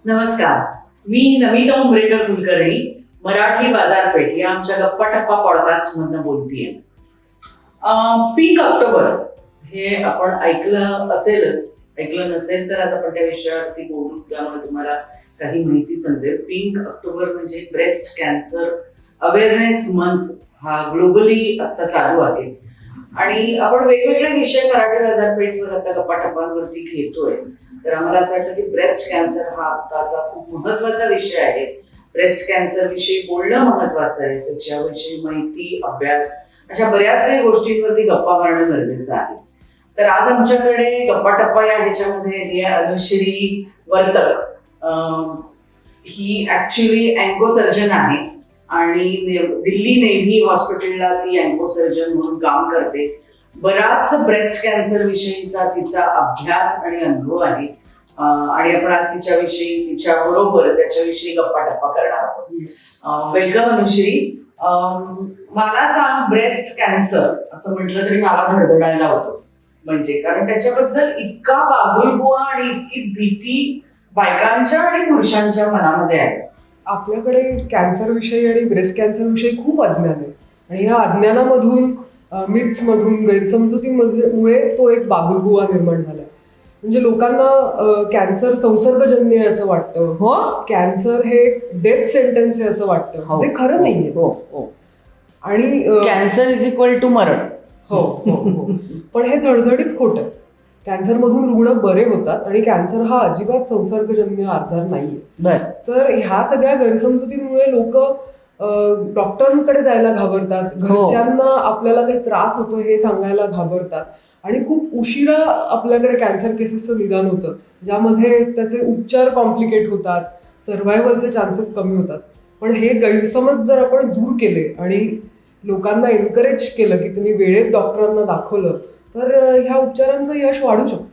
नमस्कार. मी नमिता उमरेकर कुलकर्णी, मराठी बाजारपेठ या आमच्या गप्पा टप्पा पॉडकास्ट मधनं बोलतीये. पिंक ऑक्टोबर हे आपण ऐकलं असेलच, ऐकलं नसेल तर आज आपण त्या विषयावरती बोलू, त्यामुळे तुम्हाला काही माहिती समजेल. पिंक ऑक्टोबर म्हणजे ब्रेस्ट कॅन्सर अवेअरनेस मंथ हा ग्लोबली आता चालू आहे आणि आपण वेगवेगळे विषय मराठी बाजारपेठवर आता गप्पा टप्पांवरती घेतोय. तर आम्हाला असं वाटतं की ब्रेस्ट कॅन्सर हा आत्ताचा खूप महत्वाचा विषय आहे. ब्रेस्ट कॅन्सर विषयी बोलणं महत्वाचं आहे, त्याच्याविषयी माहिती, अभ्यास अशा बऱ्याच काही गोष्टींवरती गप्पा मारणं गरजेचं आहे. तर आज आमच्याकडे गप्पा टप्पा या ह्याच्यामध्ये अनुश्री वर्तक. ही ऍक्च्युली अँको सर्जन आहे आणि दिल्ली नेव्ही हॉस्पिटलला ती अँको सर्जन म्हणून काम करते. बराच ब्रेस्ट कॅन्सर विषयीचा तिचा अभ्यास आणि अनुभव आहे आणि आपण आज तिच्या बरोबर त्याच्याविषयी गप्पा टप्पा करणार आहोत. वेलकम अनुश्री. मला सांग, ब्रेस्ट कॅन्सर असं म्हटलं तरी मला धडधडायला होतं, म्हणजे कारण त्याच्याबद्दल इतका बागुलबुवा आणि इतकी भीती बायकांच्या आणि पुरुषांच्या मनामध्ये आहे. आपल्याकडे कॅन्सर विषयी आणि ब्रेस्ट कॅन्सर विषयी खूप अज्ञान आहे आणि या अज्ञानामधून मिथ्समधून गैरसमजुतीमुळे तो एक बागुलबुवा निर्माण झालाय. म्हणजे लोकांना कॅन्सर संसर्गजन्य आहे असं वाटतं. हो, कॅन्सर हे डेथ सेंटेन्स आहे असं वाटतं, जे खरं नाहीये. आणि कॅन्सर इज इक्वल टू मरण. हो. पण हे धडधडीत खोटं आहे. कॅन्सरमधून रुग्ण बरे होतात आणि कॅन्सर हा अजिबात संसर्गजन्य आजार नाहीये. तर ह्या सगळ्या गैरसमजुतींमुळे लोक डॉक्टरांकडे जायला घाबरतात, घरच्यांना आपल्याला काही त्रास होतो हे सांगायला घाबरतात आणि खूप उशिरा आपल्याकडे कॅन्सर केसेसचं निदान होतं, ज्यामध्ये त्याचे उपचार कॉम्प्लिकेट होतात, सर्व्हायव्हलचे चान्सेस कमी होतात. पण हे गैरसमज जर आपण दूर केले आणि लोकांना एनकरेज केलं की तुम्ही वेळेत डॉक्टरांना दाखवलं तर ह्या उपचारांचं यश वाढू शकतं.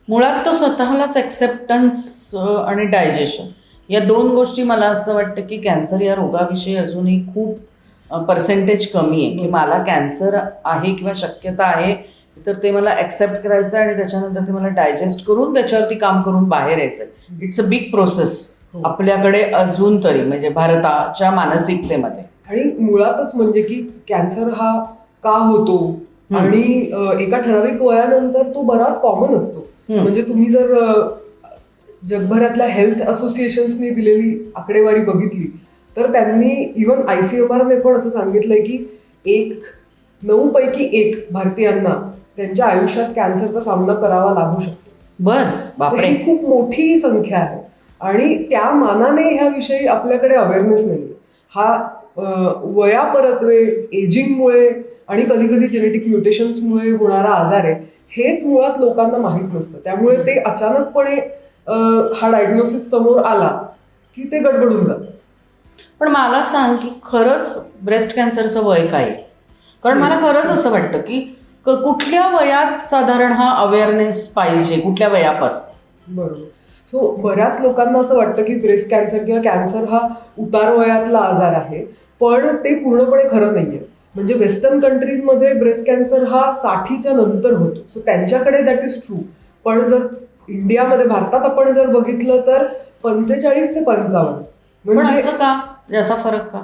मुळात तो स्वतःलाच ऍक्सेप्टन्स आणि डायजेशन या दोन गोष्टी, मला असं वाटतं की कॅन्सर या रोगाविषयी अजूनही खूप पर्सेंटेज कमी आहे. की मला कॅन्सर आहे किंवा शक्यता आहे तर ते मला ऍक्सेप्ट करायचं आणि त्याच्यानंतर ते मला डायजेस्ट करून त्याच्यावरती काम करून बाहेर यायचं. इट्स अ बिग प्रोसेस आपल्याकडे अजून तरी, म्हणजे भारताच्या मानसिकतेमध्ये. आणि मुळातच म्हणजे की कॅन्सर हा का होतो आणि एका ठराविक वयानंतर तो बराच कॉमन असतो. म्हणजे तुम्ही जर जगभरातल्या हेल्थ असोसिएशन्सनी दिलेली आकडेवारी बघितली तर त्यांनी इव्हन ICMRने पण असं सांगितलंय की 9 पैकी 1 भारतीयांना त्यांच्या आयुष्यात कॅन्सरचा सामना करावा लागू शकतो. ही खूप मोठी संख्या आहे आणि त्या मानाने ह्याविषयी आपल्याकडे अवेअरनेस नाही. हा वयापरत्वे, एजिंगमुळे आणि कधी कधी जेनेटिक म्युटेशन्समुळे होणारा आजार आहे, हेच मुळात लोकांना माहीत नसतं. त्यामुळे ते अचानकपणे हा डायग्नोसिस समोर आला की ते गडबडून जातं. पण मला सांग की खरंच ब्रेस्ट कॅन्सरचं वय काय? कारण मला खरंच असं वाटतं की कुठल्या वयात साधारण हा अवेअरनेस पाहिजे, कुठल्या वयापासून? बरोबर. सो बऱ्याच लोकांना असं वाटतं की ब्रेस्ट कॅन्सर किंवा कॅन्सर हा उतार वयातला आजार आहे, पण ते पूर्णपणे खरं नाहीये. म्हणजे वेस्टर्न कंट्रीजमध्ये ब्रेस्ट कॅन्सर हा 60च्या नंतर होतो. सो त्यांच्याकडे दॅट इज ट्रू. पण जर इंडियामध्ये, भारतात आपण जर बघितलं तर 45 ते 55. म्हणजे असं का, असा फरक का?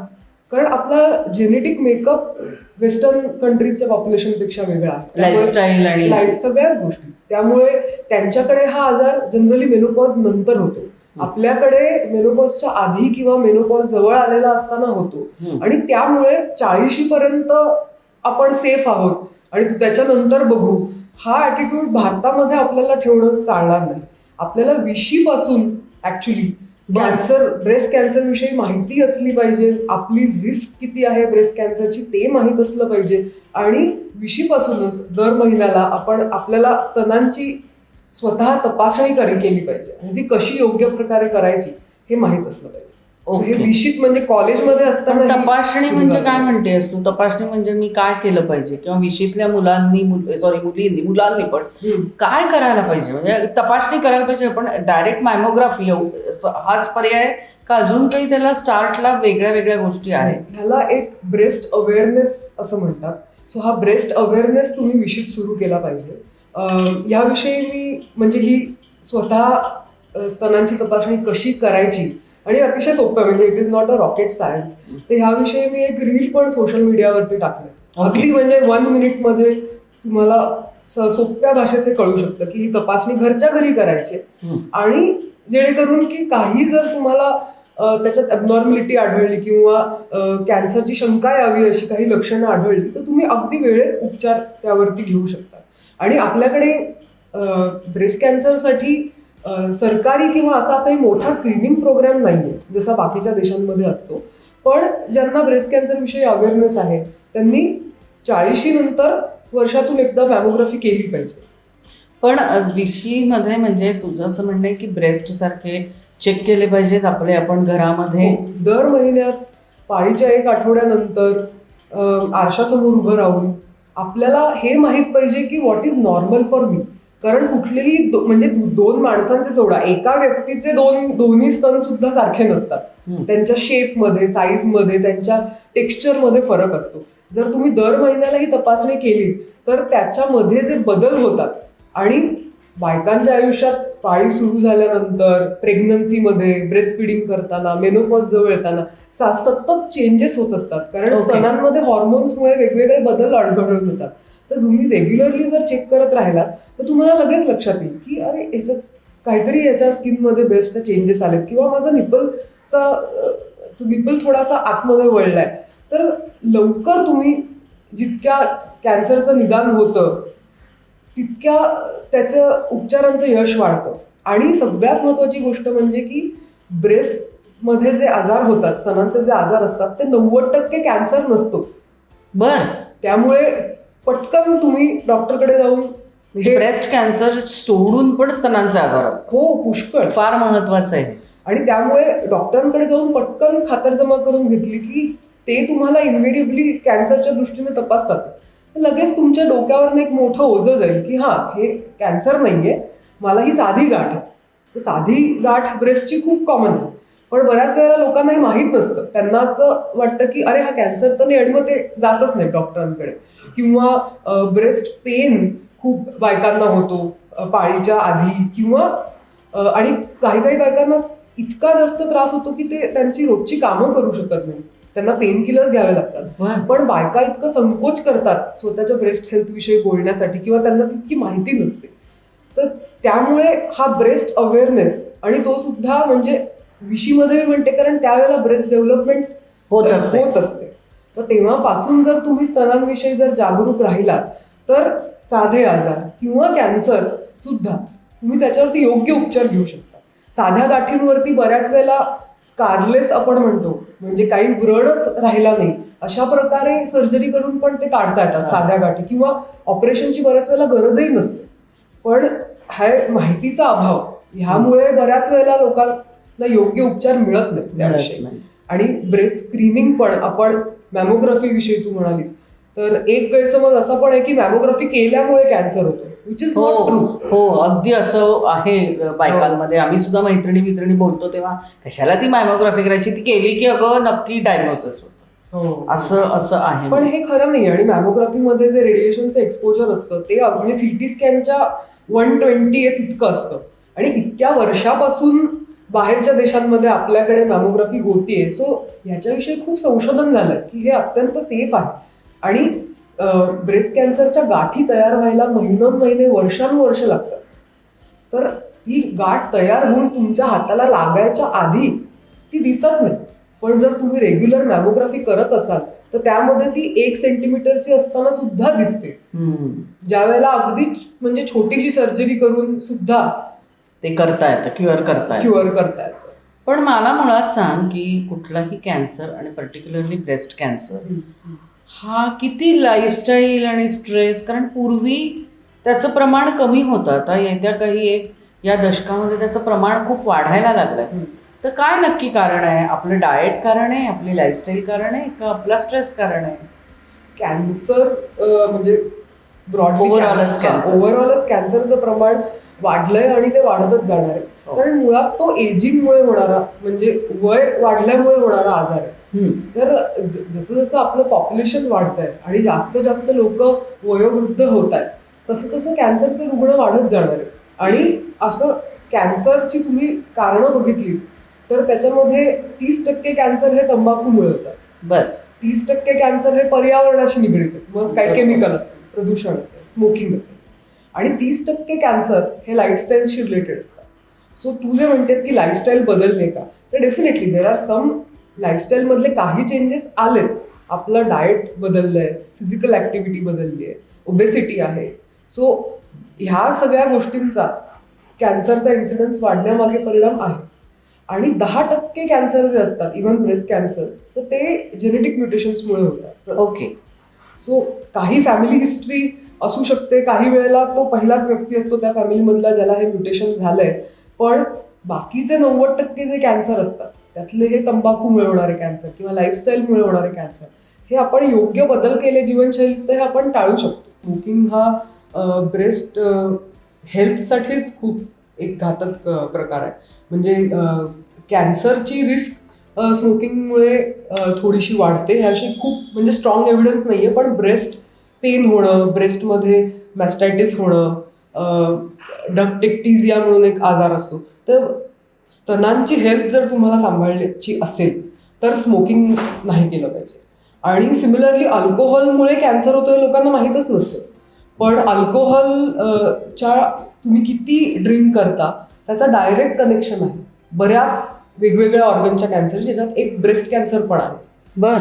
कारण आपला जेनेटिक मेकअप वेस्टर्न कंट्रीजच्या पॉप्युलेशनपेक्षा वेगळा आहे, लाईफस्टाईल आणि सगळ्याच गोष्टी. त्यामुळे त्यांच्याकडे हा आजार जनरली मेनोपॉज नंतर होतो. आपल्याकडे मेनोपॉजच्या आधी किंवा मेनोपॉज जवळ आलेला असताना होतो आणि त्यामुळे 40 पर्यंत आपण सेफ आहोत आणि त्याच्यानंतर बघू, हा ऍटिट्यूड भारतामध्ये आपल्याला ठेवणं चालणार नाही. आपल्याला 20 पासून ऍक्च्युली ब्रेस्ट कॅन्सर विषयी माहिती असली पाहिजे. आपली रिस्क किती आहे ब्रेस्ट कॅन्सरची ते माहीत असलं पाहिजे आणि 20 पासूनच दर महिन्याला आपल्याला स्तनांची स्वतः तपासणी केली पाहिजे आणि ती कशी योग्य प्रकारे करायची हे माहीत असलं पाहिजे. हे 20 म्हणजे कॉलेजमध्ये असताना. तपासणी म्हणजे काय म्हणतेस तू? तपासणी म्हणजे मी काय केलं पाहिजे किंवा 20ल्या मुलांनी पण काय करायला पाहिजे? म्हणजे तपासणी करायला पाहिजे, पण डायरेक्ट मॅमोग्राफी हाच पर्याय का अजून काही त्याला स्टार्टला वेगळ्या वेगळ्या गोष्टी आहेत? ह्याला एक ब्रेस्ट अवेअरनेस असं म्हणतात. सो हा ब्रेस्ट अवेअरनेस तुम्ही 20त सुरू केला पाहिजे. याविषयी मी म्हणजे ही स्वतः स्तनांची तपासणी कशी करायची आणि अतिशय सोपं म्हणजे it is not a rocket science. तर ह्याविषयी मी एक रील पण सोशल मीडियावरती टाकले. अगदी म्हणजे 1 मिनिटमध्ये तुम्हाला सोप्या भाषेत हे कळू शकतं की ही तपासणी घरच्या घरी करायची आणि जेणेकरून की काही जर तुम्हाला त्याच्यात ॲबनॉर्मॅलिटी आढळली किंवा कॅन्सरची शंका यावी अशी काही लक्षणं आढळली तर तुम्ही अगदी वेळेत उपचार त्यावरती घेऊ शकता. आणि आपल्याकडे ब्रेस्ट कॅन्सरसाठी सरकारी किंवा असा काही मोठा स्क्रीनिंग प्रोग्राम नाहीये जसा बाकीच्या देशांमध्ये असतो. पण ज्यांना ब्रेस्ट कॅन्सर विषयी अवेअरनेस आहे त्यांनी 40 नंतर वर्षातून एकदा मॅमोग्राफी केली पाहिजे. पण मध्ये म्हणजे तुझं असं म्हणणं आहे की ब्रेस्ट सारखे चेक केले पाहिजेत आपण घरामध्ये दर महिन्यात पाळीच्या 1 आठवड्यानंतर आरशासमोर उभं राहून आपल्याला हे माहित पाहिजे की what is normal for me. कारण कुठलेही म्हणजे 2 माणसांचे सोडा एका व्यक्तीचे दोन्ही स्तन सुद्धा सारखे नसतात. त्यांच्या शेपमध्ये, साईजमध्ये, त्यांच्या टेक्स्चरमध्ये फरक असतो. जर तुम्ही दर महिन्याला ही तपासणी केली तर त्याच्यामध्ये जे बदल होतात आणि बायकांच्या आयुष्यात पाळी सुरू झाल्यानंतर, प्रेग्नन्सीमध्ये, ब्रेस्ट फिडिंग करताना, मेनोपॉज जवळ येताना सतत चेंजेस होत असतात. कारण स्तनांमध्ये हॉर्मोन्समुळे वेगवेगळे बदल घडून येतात. तर तुम्ही रेग्युलरली जर चेक करत राहिलात तर तुम्हाला लगेच लक्षात येईल की अरे ह्याच्यात काहीतरी याच्या स्किनमध्ये ब्रेस्टचे चेंजेस आलेत किंवा माझा निप्पल थोडासा आतमध्ये वळलाय. तर लवकर तुम्ही जितक्या कॅन्सरचं निदान होतं तितक्या त्याचं उपचारांचं यश वाढतं. आणि सगळ्यात महत्वाची गोष्ट म्हणजे की ब्रेस्टमध्ये जे आजार होतात, स्तनांचे जे आजार असतात ते 90% कॅन्सर नसतोच. त्यामुळे पटकन तुम्ही डॉक्टरकडे जाऊन ब्रेस्ट कॅन्सर सोडून पण स्तनांचे आजार असतात. हो, पुष्कळ, फार महत्वाचं आहे. आणि त्यामुळे डॉक्टरांकडे जाऊन पटकन खातरजमा करून घेतली की ते तुम्हाला इन्व्हेरिएबली कॅन्सरच्या दृष्टीने तपासतात. लगेच तुमच्या डोक्यावर एक मोठं ओझं जाईल की हा हे कॅन्सर नाहीये, मला ही साधी गाठ आहे. तर साधी गाठ ब्रेस्टची खूप कॉमन आहे. पण बऱ्याच वेळेला लोकांना हे माहीत नसतं. त्यांना असं वाटतं की अरे हा कॅन्सर तर नाही आणि मग ते जातच नाही डॉक्टरांकडे. किंवा ब्रेस्ट पेन खूप बायकांना होतो पाळीच्या आधी किंवा आणि काही बायकांना इतका जास्त त्रास होतो की ते त्यांची रोजची कामं करू शकत नाही. त्यांना पेन किलर्स घ्यावे लागतात. पण बायका इतकं संकोच करतात स्वतःच्या ब्रेस्ट हेल्थ विषयी बोलण्यासाठी किंवा त्यांना तितकी माहिती नसते. तर त्यामुळे हा ब्रेस्ट अवेअरनेस आणि तो सुद्धा म्हणजे विशीमध्ये मी म्हणते कारण त्यावेळेला ब्रेस्ट डेव्हलपमेंट होत असते. तर तेव्हापासून जर तुम्ही स्तनांविषयी जर जागरूक राहिलात तर साधे आजार किंवा कॅन्सर सुद्धा तुम्ही त्याच्यावरती योग्य उपचार घेऊ शकता. साध्या गाठींवरती बऱ्याच वेळेला स्कारलेस आपण म्हणतो म्हणजे काही व्रणच राहिला नाही अशा प्रकारे सर्जरी करून पण ते काढता येतात साध्या गाठी किंवा ऑपरेशनची बऱ्याच वेळेला गरजही नसते. पण हा माहितीचा अभाव ह्यामुळे बऱ्याच वेळेला लोकांना योग्य उपचार मिळत नाही त्याविषयी. आणि ब्रेस्ट स्क्रीनिंग पण आपण मॅमोग्राफी विषयी तू म्हणालीस तर एक गैरसमज असा पण आहे की मॅमोग्राफी केल्यामुळे कॅन्सर होतो, विच इज नॉट ट्रू. हो, अगदी असं आहे बायकांमध्ये. आम्ही सुद्धा मैत्रिणी बोलतो तेव्हा कशाला ती मॅमोग्राफी करायची, ती केली की अगं नक्की डायग्नोसिस होतं, असं आहे. पण हे खरं नाही. आणि मॅमोग्राफीमध्ये जे रेडिएशनचं एक्सपोजर असतं ते म्हणजे सीटी स्कॅनच्या 120th इतकं असतं. आणि इतक्या वर्षापासून बाहेरच्या देशांमध्ये आपल्याकडे मॅमोग्राफी होतीये. सो ह्याच्याविषयी खूप संशोधन झालंय की हे अत्यंत सेफ आहे. आणि ब्रेस्ट कॅन्सरच्या गाठी तयार व्हायला महिने वर्षानुवर्ष लागतात. तर ती गाठ तयार होऊन तुमच्या हाताला लागायच्या आधी ती दिसत नाही. पण जर तुम्ही रेग्युलर मॅमोग्राफी करत असाल तर त्यामध्ये ती 1 सेंटीमीटरची असताना सुद्धा दिसते. ज्या वेळेला अगदी म्हणजे छोटीशी सर्जरी करून सुद्धा ते करता येतं, क्युअर करता येतं. पण मला मुळात सांग की कुठलाही कॅन्सर आणि पर्टिक्युलरली ब्रेस्ट कॅन्सर हा किती लाईफस्टाईल आणि स्ट्रेस, कारण पूर्वी त्याचं प्रमाण कमी होतं. आता येत्या काही या दशकामध्ये त्याचं प्रमाण खूप वाढायला लागलंय. तर काय नक्की कारण आहे? आपलं डाएट कारण आहे, आपली लाईफस्टाईल कारण आहे का आपला स्ट्रेस कारण आहे? कॅन्सर म्हणजे ओव्हरऑलच कॅन्सरचं प्रमाण वाढलंय आणि ते वाढतच जाणार आहे. कारण मुळात तो एजिंगमुळे होणारा म्हणजे वय वाढल्यामुळे होणारा आजार आहे. तर जसं आपलं पॉप्युलेशन वाढत आहे आणि जास्त लोक वयोवृद्ध होत आहेत तसं कॅन्सरचे रुग्ण वाढत जाणार आहे. आणि असं कॅन्सरची तुम्ही कारणं बघितली तर त्याच्यामध्ये 30% कॅन्सर हे तंबाखूमुळे होतात. बर. 30% कॅन्सर हे पर्यावरणाशी निगडीत आहेत. मग काही केमिकल असतील, प्रदूषण असेल, स्मोकिंग असेल, आणि 30% कॅन्सर हे लाईफस्टाईलशी रिलेटेड असतात. सो तू जे म्हणतेस की लाईफस्टाईल बदलले का, तर definitely there are some lifestyle मधले काही चेंजेस आलेत. आपलं डाएट बदललंय, फिजिकल ऍक्टिव्हिटी बदलली आहे, ओबेसिटी आहे. सो ह्या सगळ्या गोष्टींचा कॅन्सरचा इन्सिडन्स वाढण्यामागे परिणाम आहे. आणि 10% कॅन्सर जे असतात, इव्हन ब्रेस्ट कॅन्सर्स, तर ते जेनेटिक म्युटेशन्समुळे होतात. ओके. सो काही फॅमिली हिस्ट्री असू शकते, काही वेळेला तो पहिलाच व्यक्ती असतो त्या फॅमिलीमधला ज्याला हे म्युटेशन झालंय, पण बाकीचे 90% जे कॅन्सर असतात त्यातले हे तंबाखूमुळे होणारे कॅन्सर किंवा लाईफस्टाईलमुळे होणारे कॅन्सर, हे आपण योग्य बदल केले जीवनशैलीत तर हे आपण टाळू शकतो. स्मोकिंग हा ब्रेस्ट हेल्थसाठीच खूप एक घातक प्रकार आहे. म्हणजे कॅन्सरची रिस्क स्मोकिंगमुळे थोडीशी वाढते. ह्याविषयी खूप म्हणजे स्ट्रॉंग एव्हिडन्स नाहीये, पण ब्रेस्ट पेन होणं, ब्रेस्टमध्ये मॅस्टायटिस होणं, डक्टेक्टिझिया म्हणून एक आजार असतो, तर स्तनांची हेल्थ जर तुम्हाला सांभाळायची असेल तर स्मोकिंग नाही केलं पाहिजे. आणि सिमिलरली अल्कोहोलमुळे कॅन्सर होतो हे लोकांना माहीतच नसतं, पण अल्कोहोलच्या तुम्ही किती ड्रिंक करता त्याचा डायरेक्ट कनेक्शन आहे बऱ्याच वेगवेगळ्या ऑर्गनच्या कॅन्सर, ज्याच्यात एक ब्रेस्ट कॅन्सर पण आहे. बर.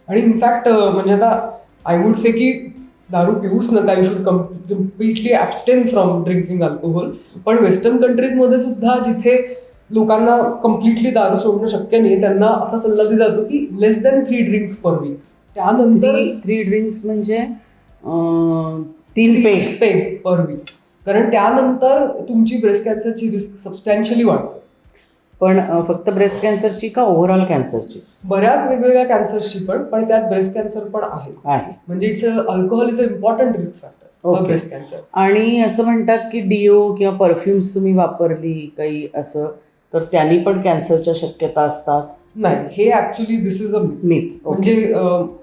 आणि इनफॅक्ट म्हणजे आता आय वुड से की दारू पिऊच नका, you should completely abstain from drinking alcohol. पण वेस्टर्न कंट्रीजमध्ये सुद्धा जिथे लोकांना कम्प्लिटली दारू सोडणं शक्य नाही, त्यांना असा सल्ला दिला जातो की लेस दॅन 3 ड्रिंक्स पर वीक. त्यानंतर 3 ड्रिंक्स म्हणजे 3 पेग पर वीक, कारण त्यानंतर तुमची ब्रेस्ट कॅन्सरची रिस्क सबस्टॅन्शियली वाढते. पण फक्त ब्रेस्ट कॅन्सरची का ओव्हरऑल कॅन्सरचीच? बऱ्याच वेगवेगळ्या कॅन्सरची पण त्यात ब्रेस्ट कॅन्सर पण आहे. म्हणजे it's alcohol is a important risk factor breast cancer. आणि असं म्हणतात की डिओ किंवा परफ्युम्स तुम्ही वापरली काही असं तर त्यांनी पण कॅन्सरच्या शक्यता असतात? नाही, हे actually this is a myth. म्हणजे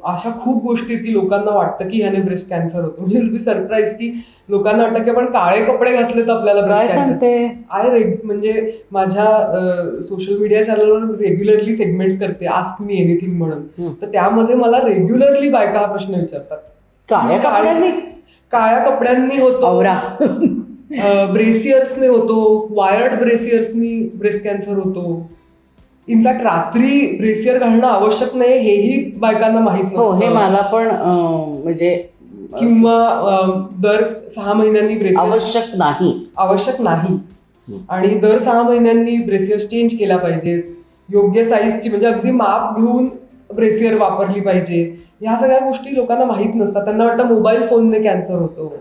अशा खूप गोष्टी की लोकांना वाटतं की ह्याने ब्रेस्ट कॅन्सर होतो. म्हणजे विल बी सरप्राईज की लोकांना वाटतं की आपण काळे कपडे घातले तर आपल्याला ब्रेस्ट कॅन्सर. म्हणजे माझ्या सोशल मीडिया चॅनलवर रेग्युलरली सेगमेंट्स करते, आस्क मी एनिथिंग म्हणून. तर त्यामध्ये मला रेग्युलरली बायका हा प्रश्न विचारतात, काळ्या कपड्यांनी होतो, ब्रेसियर्सने होतो, वायर्ड ब्रेसियर्सनी ब्रेस्ट कॅन्सर होतो. इनफॅक्ट रात्री ब्रेसियर घालणं आवश्यक नाही हेही बायकांना माहित नसतं. हे मला पण म्हणजे किंवा दर 6 महिन्यांनी ब्रेसियर आवश्यक नाही आणि दर 6 महिन्यांनी ब्रेसियर चेंज केला पाहिजे. योग्य साईजची म्हणजे अगदी माप घेऊन ब्रेसियर वापरली पाहिजे. ह्या सगळ्या गोष्टी लोकांना माहित नसतात. त्यांना वाटतं मोबाईल फोनने कॅन्सर होतो.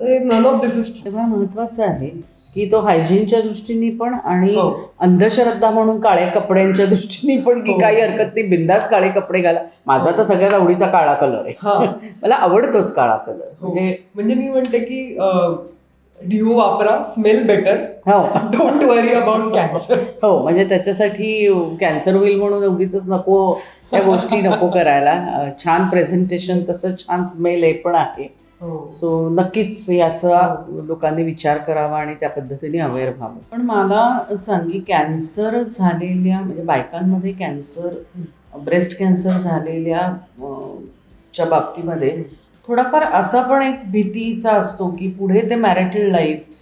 तर नन ऑफ दिस इज तेव्हा महत्वाचं आहे की तो हायजीनच्या दृष्टीने पण आणि अंधश्रद्धा म्हणून काळ्या कपड्यांच्या दृष्टीने पण की काही हरकत नाही, बिंदास काळे कपडे घाला. माझा तर सगळ्यात आवडीचा काळा कलर आहे, मला आवडतोच काळा कलर. म्हणजे मी म्हणते की डिओ वापरा, smell better, don't worry about cancer. हो, म्हणजे त्याच्यासाठी कॅन्सर होईल म्हणून उगीच नको त्या गोष्टी नको करायला. छान प्रेझेंटेशन, तसं छान स्मेल हे पण आहे. सो नक्कीच याचा लोकांनी विचार करावा आणि त्या पद्धतीने अवेअर व्हावं. पण मला सांगी, कॅन्सर झालेल्या म्हणजे बायकांमध्ये कॅन्सर, ब्रेस्ट कॅन्सर झालेल्या च्या बाबतीमध्ये थोडाफार असा पण एक भीतीचा असतो की पुढे ते मॅरिटल लाईफ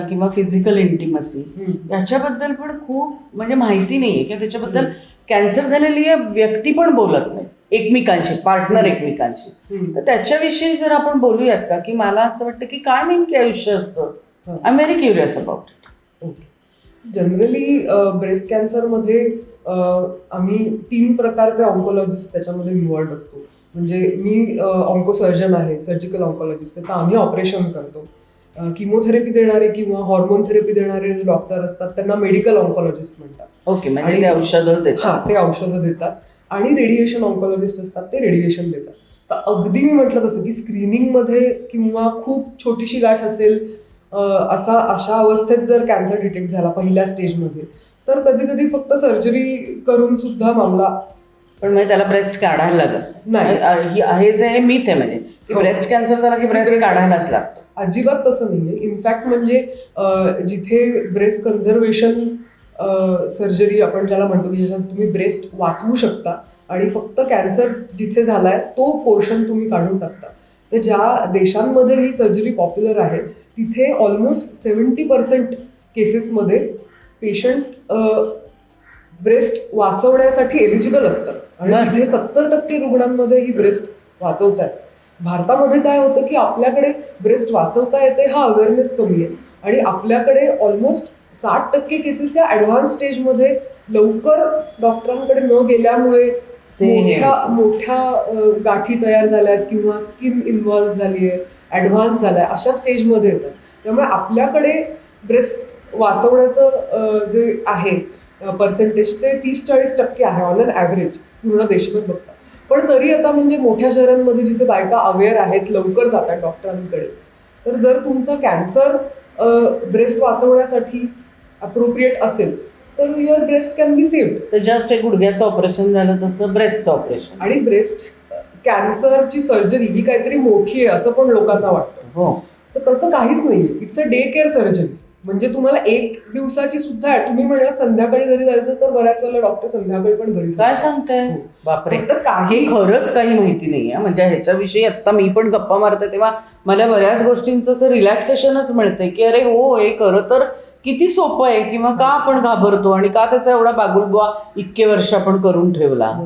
किंवा फिजिकल इंटिमसी याच्याबद्दल पण खूप म्हणजे माहिती नाही आहे किंवा त्याच्याबद्दल कॅन्सर झालेली व्यक्ती पण बोलत नाही एकमेकांशी, पार्टनर एकमेकांशी. तर त्याच्याविषयी जर आपण बोलूयात का, की मला असं वाटतं की काय नेमके आयुष्य असतं. I am very curious about it. Generally breast कॅन्सरमध्ये आम्ही 3 प्रकारचे ऑन्कोलॉजिस्ट त्याच्यामध्ये इन्व्हॉल्ड असतो. म्हणजे मी ऑन्कोसर्जन आहे, सर्जिकल ऑन्कोलॉजिस्ट आहे, तर आम्ही ऑपरेशन करतो. किमोथेरपी देणारे किंवा हॉर्मोन थेरपी देणारे जे डॉक्टर असतात त्यांना मेडिकल ऑन्कोलॉजिस्ट म्हणतात. ओके, म्हणजे ते औषधं देतात. ते औषधं देतात. आणि रेडिएशन ऑन्कोलॉजिस्ट असतात, ते रेडिएशन देतात. तर अगदी मी म्हटलं तसं की स्क्रीनिंगमध्ये किंवा खूप छोटीशी गाठ असेल अशा अवस्थेत जर कॅन्सर डिटेक्ट झाला पहिल्या स्टेजमध्ये, तर कधी कधी फक्त सर्जरी करून सुद्धा मामला. पण म्हणजे त्याला ब्रेस्ट काढायला लागत नाही. हे जे मिथ आहे म्हणजे की ब्रेस्ट कॅन्सर झाला की ब्रेस्ट काढायलाच लागतो. अजिबात तसं नाहीये. इनफॅक्ट म्हणजे जिथे ब्रेस्ट कन्झर्वेशन सर्जरी आपण ज्याला म्हणतो की ज्याच्यात तुम्ही ब्रेस्ट वाचवू शकता आणि फक्त कॅन्सर जिथे झालाय तो पोर्शन तुम्ही काढून टाकता, तर ज्या देशांमध्ये ही सर्जरी पॉप्युलर आहे तिथे ऑलमोस्ट 70% केसेसमध्ये पेशंट ब्रेस्ट वाचवण्यासाठी एलिजिबल असतात आणि तिथे 70% रुग्णांमध्ये ही ब्रेस्ट वाचवत आहेत. भारतामध्ये काय होतं की आपल्याकडे ब्रेस्ट वाचवता येते हा अवेअरनेस कमी आहे आणि आपल्याकडे ऑलमोस्ट 60% केसेस या ॲडव्हान्स स्टेजमध्ये लवकर डॉक्टरांकडे न गेल्यामुळे मोठ्या गाठी तयार झाल्यात किंवा स्किन इन्व्हॉल्व्ह झाली आहे, ॲडव्हान्स झालाय, अशा स्टेजमध्ये येतात. त्यामुळे आपल्याकडे ब्रेस्ट वाचवण्याचं जे आहे पर्सेंटेज ते 30-40% आहे ऑन अन ॲव्हरेज पूर्ण देशभर बघता. पण तरी आता म्हणजे मोठ्या शहरांमध्ये जिथे बायका अवेअर आहेत, लवकर जातात डॉक्टरांकडे, तर जर तुमचा कॅन्सर ब्रेस्ट वाचवण्यासाठी अप्रोप्रिएट असेल तर your breast can be saved. तर जस्ट एक गुडघ्याचं ऑपरेशन झालं तसं ब्रेस्टचं ऑपरेशन. आणि ब्रेस्ट कॅन्सरची सर्जरी ही काहीतरी मोठी आहे असं पण लोकांना वाटतं. हो, तर तसं काहीच नाहीये. It's a day care surgery. म्हणजे तुम्हाला 1 दिवसाची सुद्धा तुम्ही म्हणलात संध्याकाळी घरी जायचं तर बऱ्याच वेळेला डॉक्टर संध्याकाळी पण घरी काय सांगताय? बापरे, तर काही खरंच काही माहिती नाहीये. म्हणजे ह्याच्याविषयी आता मी पण गप्पा मारते तेव्हा मला बऱ्याच गोष्टींचं असं रिलॅक्सेशनच मिळतंय की अरे हो, हे खरं तर किती सोपं आहे किंवा का आपण घाबरतो आणि का त्याचा एवढा बागुलबुवा इतके वर्ष आपण करून ठेवला.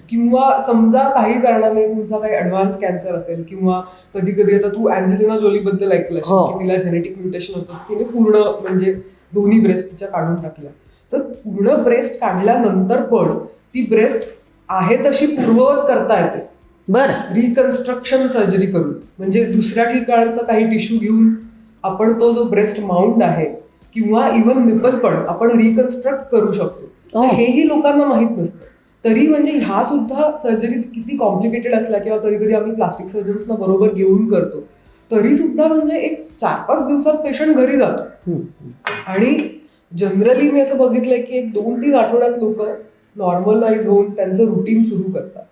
किंवा समजा काही कारणाने तुमचा काही ऍडव्हान्स कॅन्सर असेल किंवा कधी कधी आता तू अँजेलिना जोली बद्दल ऐकलं की तिला जेनेटिक म्युटेशन होतं, तिने पूर्ण म्हणजे दोन्ही ब्रेस्ट तिच्या काढून टाकल्या. तर पूर्ण ब्रेस्ट काढल्यानंतर पण ती ब्रेस्ट आहे तशी पूर्ववत करता येते. बरं, रिकन्स्ट्रक्शन सर्जरी करून, म्हणजे दुसऱ्या ठिकाणचा काही टिश्यू घेऊन आपण तो जो ब्रेस्ट माउंट आहे किंवा इव्हन निपल पण आपण रिकन्स्ट्रक्ट करू शकतो. हेही लोकांना माहीत नसतं. तरी म्हणजे ह्या सुद्धा सर्जरीज किती कॉम्प्लिकेटेड असल्या किंवा कधी कधी आम्ही प्लास्टिक सर्जन्सना बरोबर घेऊन करतो तरी सुद्धा म्हणजे एक 4-5 दिवसात पेशंट घरी जातो. आणि जनरली मी असं बघितलंय की 1-2-3 आठवड्यात लोक नॉर्मलाइज होऊन त्यांचं रुटीन सुरू करतात.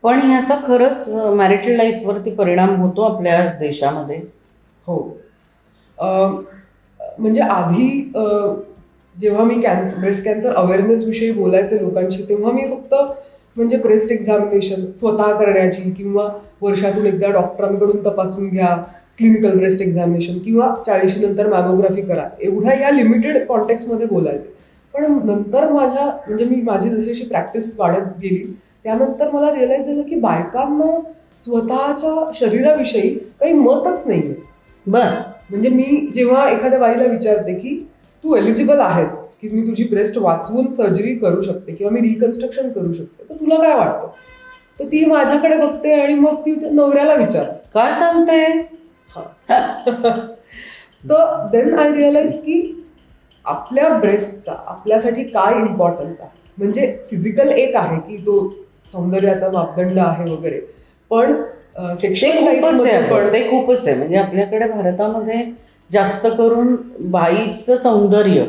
पण ह्याचा खरंच मॅरिटल लाईफवरती परिणाम होतो आपल्या देशामध्ये? हो, म्हणजे आधी जेव्हा मी ब्रेस्ट कॅन्सर अवेअरनेस विषयी बोलायचे लोकांशी तेव्हा मी फक्त म्हणजे ब्रेस्ट एक्झामिनेशन स्वतः करण्याची किंवा वर्षातून एकदा डॉक्टरांकडून तपासून घ्या, क्लिनिकल ब्रेस्ट एक्झामिनेशन किंवा 40 नंतर मॅमोग्राफी करा, एवढ्या या लिमिटेड कॉन्टेक्स्टमध्ये बोलायचे. पण नंतर माझी जशी प्रॅक्टिस वाढत गेली त्यानंतर मला रिअलाइज झालं की बायकांना स्वतःच्या शरीराविषयी काही मतच नाहीये. बरं, म्हणजे मी जेव्हा एखाद्या बाईला विचारते की तू एलिजिबल आहेस की मी तुझी ब्रेस्ट वाचवून सर्जरी करू शकते किंवा मी रिकन्स्ट्रक्शन करू शकते, तर तुला काय वाटतं, तर ती माझ्याकडे बघते आणि मग ती नवऱ्याला विचारते. काय सांगते? तर देन आय रिअलाइज की आपल्या ब्रेस्टचा आपल्यासाठी काय इम्पॉर्टन्स आहे. म्हणजे फिजिकल एक आहे की तो सौंदर्याचा मापदंड आहे वगैरे, पण सेक्शुअल ते खूपच आहे. म्हणजे आपल्याकडे भारतामध्ये जास्त करून बाईचं सौंदर्य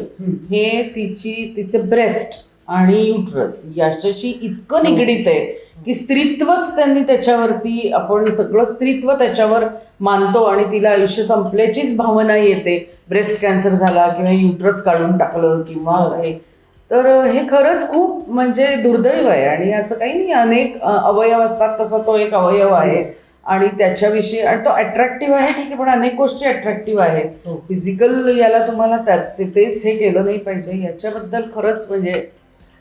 हे तिचे ब्रेस्ट आणि युट्रस याच्याशी इतकं निगडीत आहे की स्त्रीत्वच त्यांनी त्याच्यावरती, आपण सगळं स्त्रीत्व त्याच्यावर मानतो आणि तिला आयुष्य संपल्याचीच भावना येते ब्रेस्ट कॅन्सर झाला किंवा युट्रस काढून टाकलं किंवा हे. तर हे खरंच खूप म्हणजे दुर्दैव आहे. आणि असं काही नाही, अनेक अवयव असतात तसा तो एक अवयव आहे आणि त्याच्याविषयी, आणि तो अट्रॅक्टिव्ह आहे ठीक आहे, पण अनेक गोष्टी अट्रॅक्टिव्ह आहेत. फिजिकल याला तुम्हाला तेच हे केलं नाही पाहिजे याच्याबद्दल खरंच म्हणजे.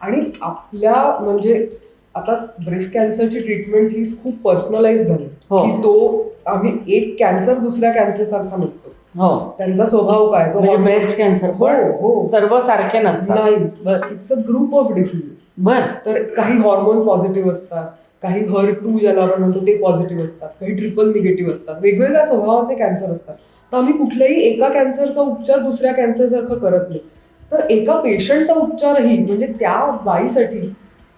आणि आपल्या म्हणजे आता ब्रेस्ट कॅन्सरची ट्रीटमेंट ही खूप पर्सनलाइज झाली की तो आम्ही एक कॅन्सर दुसऱ्या कॅन्सर सारखा नसतो. हो, त्यांचा स्वभाव काय तो ब्रेस्ट कॅन्सर हो सर्व सारखे नसतात. नाही, it's a group of diseases. बरं, तर काही हॉर्मोन पॉझिटिव्ह असतात, काही HER2 ज्याला आपण म्हणतो ते पॉझिटिव्ह असतात, काही ट्रिपल निगेटिव्ह असतात, वेगवेगळ्या स्वभावाचे कॅन्सर असतात. तर आम्ही कुठल्याही एका कॅन्सरचा उपचार दुसऱ्या कॅन्सरसारखं करत नाही. तर एका पेशंटचा उपचारही म्हणजे त्या बाईसाठी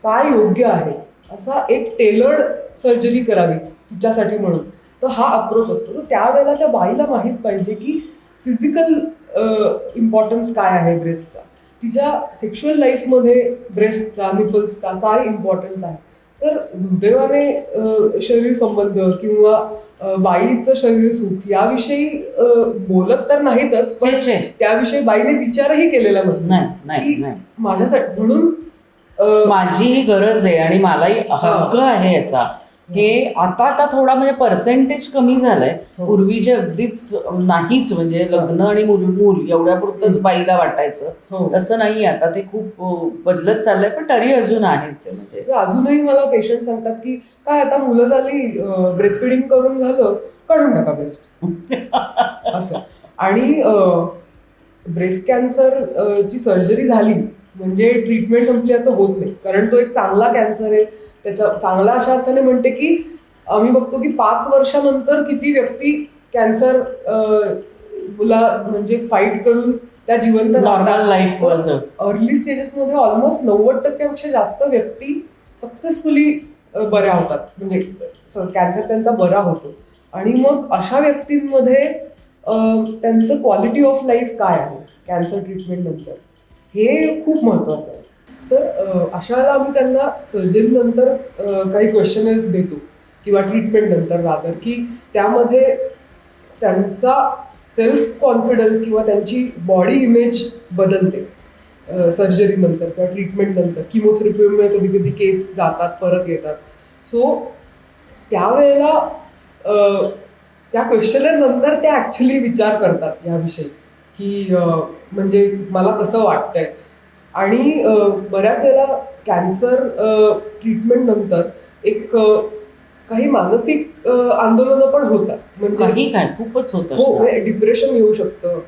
काय योग्य आहे असा एक टेलर्ड सर्जरी करावी तिच्यासाठी म्हणून, तर हा अप्रोच असतो. तर त्यावेळेला त्या बाईला माहीत पाहिजे की फिजिकल इम्पॉर्टन्स काय आहे ब्रेस्टचा, तिच्या सेक्शुअल लाईफमध्ये ब्रेस्टचा निपल्सचा काय इम्पॉर्टन्स आहे. तर दुर्दैवाने शरीर संबंध किंवा बाईचं शरीर सुख याविषयी बोलत तर नाहीतच, पण छे. त्याविषयी बाईने विचारही केलेला नसतो नाही की माझ्यासाठी. म्हणून माझी ही गरज आहे आणि मलाही हक्क आहे याचा. हे आता थोडा म्हणजे पर्सेंटेज कमी झालंय. पूर्वीचे अगदीच नाहीच, म्हणजे लग्न आणि मूल एवढ्यापुरतंच बाईला वाटायचं, तसं नाही. आता ते खूप बदलत चाललंय, पण तरी अजून आहेच. म्हणजे अजूनही मला पेशंट सांगतात की काय आता मुलं झाली, ब्रेस्ट फिडिंग करून झालं, काढून टाका ब्रेस्ट असं. आणि ब्रेस्ट कॅन्सर ची सर्जरी झाली म्हणजे ट्रीटमेंट संपली असं होत नाही, कारण तो एक चांगला कॅन्सर आहे. त्याच्या चांगला अशा अर्थाने म्हणते की आम्ही बघतो की 5 वर्षानंतर किती व्यक्ती कॅन्सर ला म्हणजे फाईट करून त्या जिवंत नॉर्मल लाईफ. अर्ली स्टेजेसमध्ये ऑलमोस्ट 90% जास्त व्यक्ती सक्सेसफुली बऱ्या होतात, म्हणजे कॅन्सर त्यांचा बरा होतो. आणि मग अशा व्यक्तींमध्ये त्यांचं क्वालिटी ऑफ लाईफ काय आहे कॅन्सर ट्रीटमेंट नंतर, हे खूप महत्वाचं आहे. तर अशाला आम्ही त्यांना सर्जरी नंतर काही क्वेश्चनर्स देतो किंवा ट्रीटमेंट नंतर रादर, की त्यामध्ये त्यांचा सेल्फ कॉन्फिडन्स किंवा त्यांची बॉडी इमेज बदलते सर्जरी नंतर किंवा ट्रीटमेंट नंतर. किमोथेरपीमुळे कधी कधी केस जातात, परत येतात. सो त्यावेळेला त्या क्वेश्चनर नंतर ते ॲक्च्युली विचार करतात याविषयी की म्हणजे मला कसं वाटतंय. आणि बऱ्याच वेळेला कॅन्सर ट्रीटमेंट नंतर एक काही मानसिक आंदोलनं पण होतात, म्हणजे काय खूपच होतं. हो, डिप्रेशन येऊ शकतं,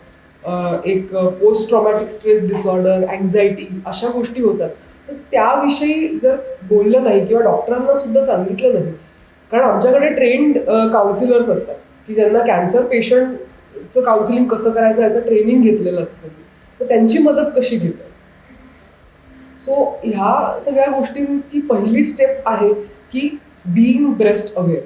एक post traumatic stress disorder, anxiety, अशा गोष्टी होतात. तर त्याविषयी जर बोललं नाही किंवा डॉक्टरांना सुद्धा सांगितलं नाही, कारण आमच्याकडे ट्रेन्ड काउन्सिलर्स असतात की ज्यांना कॅन्सर पेशंटचं काउन्सिलिंग कसं करायचं याचं ट्रेनिंग घेतलेलं असतं, तर त्यांची मदत कशी घेतात. सो ह्या सगळ्या गोष्टींची पहिली स्टेप आहे की बीइंग ब्रेस्ट अवेअर.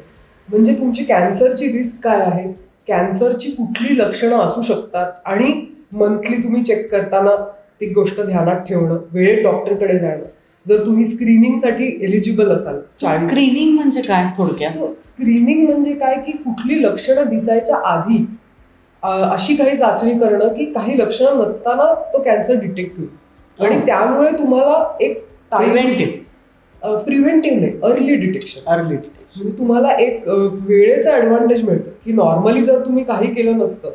म्हणजे तुमची कॅन्सरची रिस्क काय आहे, कॅन्सरची कुठली लक्षणं असू शकतात, आणि मंथली तुम्ही चेक करताना ती गोष्ट ध्यानात ठेवणं, वेळेत डॉक्टरकडे जाणं. जर तुम्ही स्क्रीनिंगसाठी एलिजिबल असाल. स्क्रीनिंग म्हणजे काय थोडक्यात? स्क्रीनिंग म्हणजे काय की कुठली लक्षणं दिसायच्या आधी अशी काही चाचणी करणं की काही लक्षणं नसताना तो कॅन्सर डिटेक्ट होईल. आणि त्यामुळे तुम्हाला एक प्रिव्हेंटिव्ह नाही, अर्ली डिटेक्शन. म्हणजे तुम्हाला एक वेळेचं ऍडव्हान्टेज मिळतं की नॉर्मली जर तुम्ही काही केलं नसतं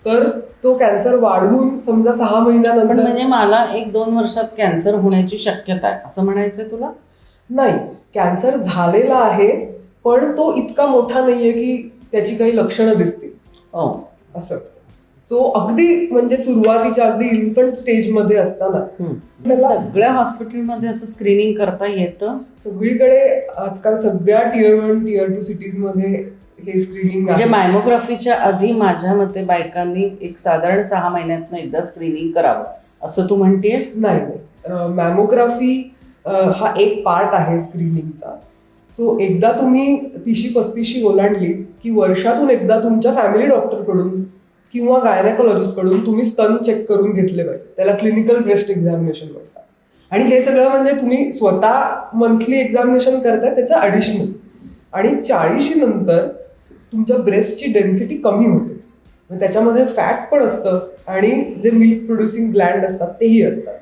तर तो कॅन्सर वाढून समजा 6 महिन्यानंतर. म्हणजे मला 1-2 वर्षात कॅन्सर होण्याची शक्यता आहे असं म्हणायचंय तुला? नाही, कॅन्सर झालेला आहे पण तो इतका मोठा नाहीये की त्याची काही लक्षणं दिसतील असं. सो अगदी म्हणजे सुरुवातीच्या अगदी इन्फंट स्टेजमध्ये असताना सगळ्या हॉस्पिटलमध्ये असं स्क्रीनिंग करता येतं. सगळीकडे आजकाल सगळ्या Tier 1, Tier 2 सिटीजमध्ये हे स्क्रीनिंग. म्हणजे मॅमोग्राफीच्या आधी माझ्या मते बायकांनी एक साधारण 6 महिन्यातनं एकदा स्क्रीनिंग करावं असं तू म्हणतेस? नाही, मॅमोग्राफी हा एक पार्ट आहे स्क्रीनिंगचा. सो एकदा तुम्ही 30-35 ओलांडली की वर्षातून एकदा तुमच्या फॅमिली डॉक्टरकडून किंवा गायनेकोलॉजिस्ट कडून तुम्ही स्तन चेक करून घेतले पाहिजे. त्याला क्लिनिकल ब्रेस्ट एक्झामिनेशन म्हणतात. आणि हे सगळं म्हणजे तुम्ही स्वतः मंथली एक्झामिनेशन करताय त्याच्या ॲडिशनल. आणि 40 नंतर तुमच्या ब्रेस्टची डेन्सिटी कमी होते, त्याच्यामध्ये फॅट पण असतं आणि जे मिल्क प्रोड्युसिंग ग्लँड असतात तेही असतात.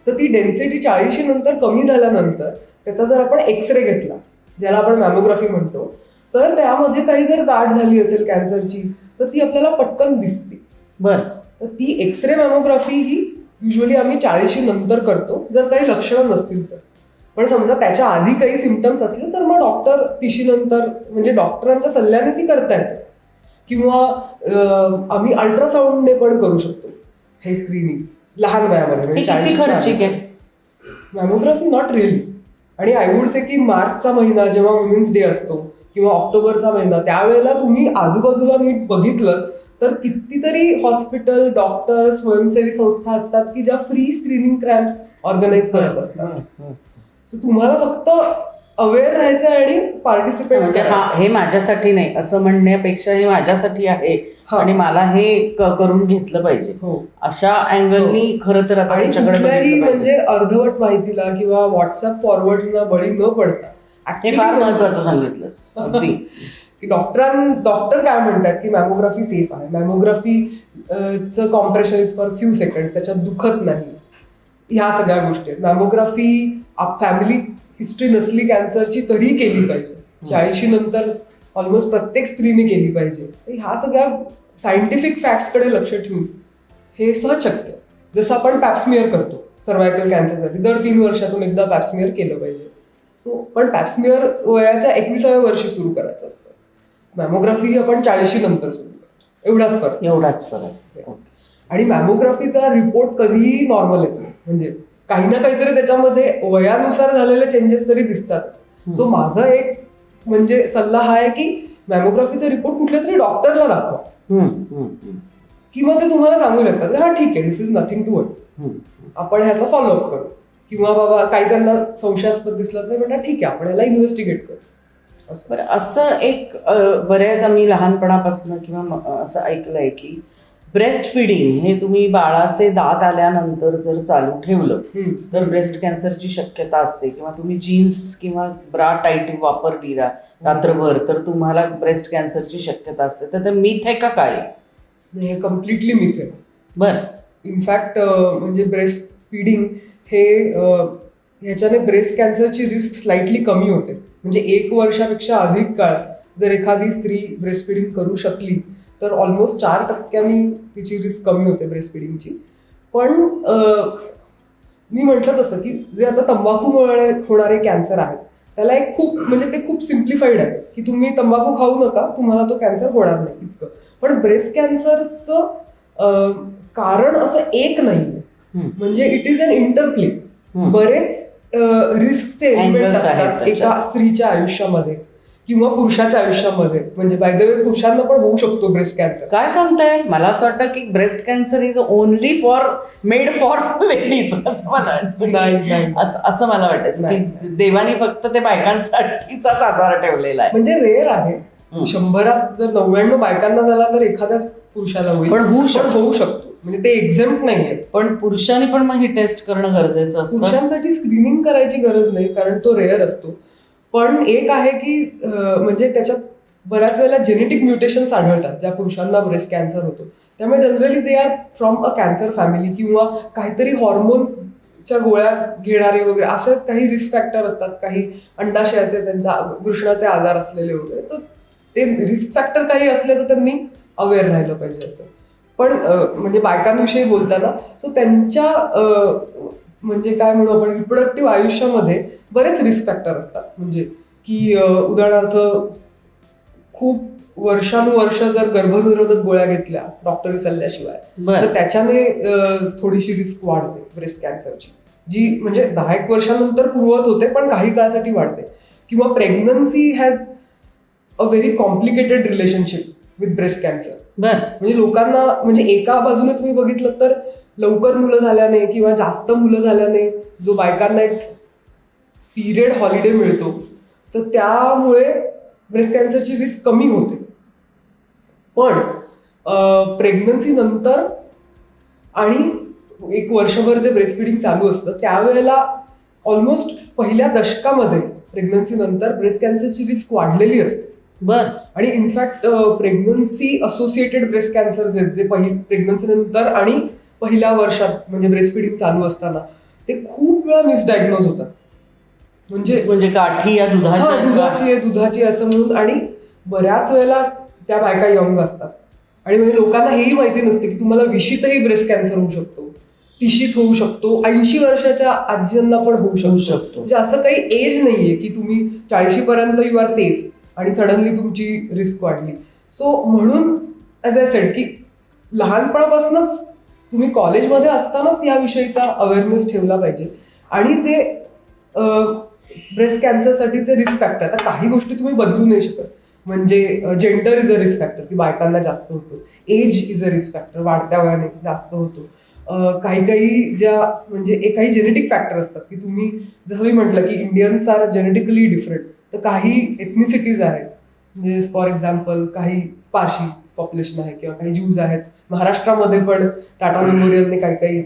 तर ती डेन्सिटी 40 नंतर कमी झाल्यानंतर त्याचा जर आपण एक्सरे घेतला, ज्याला आपण मॅमोग्राफी म्हणतो, तर त्यामध्ये काही जर गाठ झाली असेल कॅन्सरची तर ती आपल्याला पटकन दिसते. बरं. तर ती एक्सरे मॅमोग्राफी ही युजली आम्ही 40 नंतर करतो जर काही लक्षणं नसतील तर. पण समजा त्याच्या आधी काही सिम्पटम्स असले तर मग डॉक्टर 30 नंतर म्हणजे डॉक्टरांच्या सल्ल्याने ती करता येते. किंवा आम्ही अल्ट्रासाऊंडने पण करू शकतो हे स्क्रीनिंग लहान वयामध्ये, म्हणजे 40. Mammography not really. आणि आय वुड से की मार्चचा महिना जेव्हा वुमेन्स डे असतो किंवा ऑक्टोबरचा महिना, त्यावेळेला तुम्ही आजूबाजूला नीट बघितलं तर कितीतरी हॉस्पिटल, डॉक्टर, स्वयंसेवी संस्था असतात की ज्या फ्री स्क्रीनिंग कॅम्प्स ऑर्गनाईज करत असतात. सो तुम्हाला फक्त अवेअर राहायचं आणि पार्टिसिपेट म्हणजे हे माझ्यासाठी नाही असं म्हणण्यापेक्षा हे माझ्यासाठी आहे आणि मला हे करून घेतलं पाहिजे अशा अँगलनी खरं तर आता म्हणजे अर्धवट माहितीला किंवा व्हॉट्सअप फॉरवर्डला बळी न पडता हे फार महत्वाचं सांगितलंस अगदी. की डॉक्टर काय म्हणतात की मॅमोग्राफी सेफ आहे, मॅमोग्राफी चं compression is for few second, त्याच्यात दुखत नाही, ह्या सगळ्या गोष्टी आहेत. मॅमोग्राफी फॅमिली हिस्ट्री नसली कॅन्सरची तरी केली पाहिजे. 40 नंतर ऑलमोस्ट प्रत्येक स्त्रीने केली पाहिजे. तर ह्या सगळ्या सायंटिफिक फॅक्ट्सकडे लक्ष ठेवून हे सहज शक्य. जसं आपण पॅप्समियर करतो सर्व्हायकल कॅन्सरसाठी, दर 3 वर्षातून एकदा पॅप्समियर केलं पाहिजे. सो पण पॅप्समियर वयाच्या 21व्या वर्षी सुरू करायचं असतं. मॅमोग्राफी आपण 40 नंतर सुरू करतो. एवढाच फरक. आणि मॅमोग्राफीचा रिपोर्ट कधीही नॉर्मल येतो. म्हणजे काही ना काहीतरी त्याच्यामध्ये वयानुसार झालेले चेंजेस तरी दिसतात. सो माझा एक म्हणजे सल्ला हा आहे की मॅमोग्राफीचा रिपोर्ट कुठल्या तरी डॉक्टरला दाखवा, किंवा ते तुम्हाला सांगू शकतात हा ठीक आहे, दिस इज नथिंग टू वरी, आपण ह्याचा फॉलोअप करू. किंवा बाबा काही त्यांना संशयास्पद दिसलं तर म्हणतात ठीक आहे, आपण ह्याला इन्व्हेस्टिगेट करू. बरं, असं एक बऱ्याच आम्ही लहानपणापासून किंवा असं ऐकलंय की ब्रेस्ट फिडिंग हे तुम्ही बाळाचे दात आल्यानंतर जर चालू ठेवलं तर ब्रेस्ट कॅन्सरची शक्यता असते, किंवा तुम्ही जीन्स किंवा ब्रा टाईट वापरली रात्रभर तर तुम्हाला ब्रेस्ट कॅन्सरची शक्यता असते. तर ते मिथ आहे का काय? हे कम्प्लिटली मिथ आहे. बरं. इनफॅक्ट म्हणजे ब्रेस्ट फिडिंग हे ह्याच्याने ब्रेस्ट कॅन्सरची रिस्क स्लाइटली कमी होते. म्हणजे 1 वर्षापेक्षा अधिक काळ जर एखादी स्त्री ब्रेस्ट फिडिंग करू शकली तर ऑलमोस्ट 4% तिची रिस्क कमी होते ब्रेस्ट फिडिंगची. पण मी म्हटलं तसं की जे आता तंबाखूमुळे होणारे कॅन्सर आहेत त्याला एक खूप म्हणजे ते खूप सिम्प्लिफाईड आहे की तुम्ही तंबाखू खाऊ नका, तुम्हाला तो कॅन्सर होणार नाही इतकं. पण ब्रेस्ट कॅन्सरचं कारण असं एक नाही, म्हणजे इट इज अन इंटरप्ले. बरेच रिस्कचे एलिमेंट असतात एका स्त्रीच्या आयुष्यामध्ये किंवा पुरुषाच्या आयुष्यामध्ये. म्हणजे बाय द वे पुरुषांना पण होऊ शकतो ब्रेस्ट कॅन्सर. काय सांगताय? मला असं वाटतं की breast cancer is only made for ladies असं मला असं मला वाटायचं की देवानी फक्त ते बायकांसाठीचाच आजार ठेवलेला आहे. म्हणजे रेअर आहे. 100त जर 99 बायकांना झाला तर एखाद्याच पुरुषाला होईल, पण होऊ शकतो. म्हणजे ते एक्झेम्प्ट नाहीये. पण पुरुषांनी पण मग ही टेस्ट करणं गरजेचं असतं. पुरुषांसाठी स्क्रीनिंग करायची गरज नाही कारण तो रेअर असतो. पण एक आहे की म्हणजे त्याच्यात बऱ्याच वेळेला जेनेटिक म्युटेशन्स आढळतात ज्या पुरुषांना ब्रेस्ट कॅन्सर होतो. त्यामुळे generally they are from a cancer family किंवा काहीतरी हॉर्मोन्सच्या गोळ्या घेणारे वगैरे असे काही रिस्क फॅक्टर असतात. काही अंडाशयाचे त्यांच्या वृषणाचे आजार असलेले वगैरे. तर ते रिस्क फॅक्टर काही असले तर त्यांनी अवेअर राहिलं पाहिजे असं. पण म्हणजे बायकांविषयी बोलताना सो त्यांच्या म्हणजे काय म्हणू आपण रिप्रोडक्टिव्ह आयुष्यामध्ये बरेच रिस्क फॅक्टर असतात. म्हणजे की उदाहरणार्थ खूप वर्षानुवर्ष जर गर्भनिरोधक गोळ्या घेतल्या डॉक्टरी सल्ल्याशिवाय तर त्याच्याने थोडीशी रिस्क वाढते ब्रेस्ट कॅन्सरची, जी म्हणजे 10 वर्षानंतर पूर्वत होते पण काही काळासाठी वाढते. किंवा pregnancy has a very complicated relationship with breast cancer. म्हणजे लोकांना म्हणजे एका बाजूने तुम्ही बघितलं तर लवकर मुलं झाल्याने किंवा जास्त मुलं झाल्याने जो बायकांना एक पिरियड हॉलिडे मिळतो तर त्यामुळे ब्रेस्ट कॅन्सरची रिस्क कमी होते. पण प्रेग्नन्सी नंतर आणि 1 वर्षभर जे ब्रेस्ट फिडिंग चालू असतं त्यावेळेला ऑलमोस्ट पहिल्या दशकामध्ये प्रेग्नन्सी नंतर ब्रेस्ट कॅन्सरची रिस्क वाढलेली असते. आणि in fact pregnancy associated breast cancer जे प्रेग्नन्सी नंतर आणि पहिल्या वर्षात म्हणजे ब्रेस्ट फिडिंग चालू असताना ते खूप वेळा मिसडायग्नोज होतात. म्हणजे गाठी या दुधाची असं म्हणून. आणि बऱ्याच वेळेला त्या बायका यंग असतात आणि म्हणजे लोकांना हेही माहिती नसते की तुम्हाला 20शीतही ब्रेस्ट कॅन्सर होऊ शकतो, 30शीत होऊ शकतो, 80 वर्षाच्या आजींना पण होऊ शकतो. म्हणजे असं काही एज नाहीये की तुम्ही 40 पर्यंत यू आर सेफ आणि सडनली तुमची रिस्क वाढली. सो म्हणून ॲज आय सेड की लहानपणापासूनच तुम्ही कॉलेजमध्ये असतानाच या विषयीचा अवेअरनेस ठेवला पाहिजे. आणि जे ब्रेस्ट कॅन्सरसाठीचे रिस्क फॅक्टर, आता काही गोष्टी तुम्ही बदलू नाही शकत. म्हणजे gender is a risk factor की बायकांना जास्त होतो, age is a risk factor वाढत्या वयाने जास्त होतो. काही ज्या म्हणजे काही जेनेटिक फॅक्टर असतात की तुम्ही जसं मी म्हटलं की इंडियन्स आर जेनेटिकली डिफरंट. तर काही एथनिसिटीज आहेत, म्हणजे फॉर एक्झाम्पल काही पारशी पॉप्युलेशन आहे किंवा काही ज्यूज आहेत. महाराष्ट्रामध्ये पण टाटा मेमोरियलने काही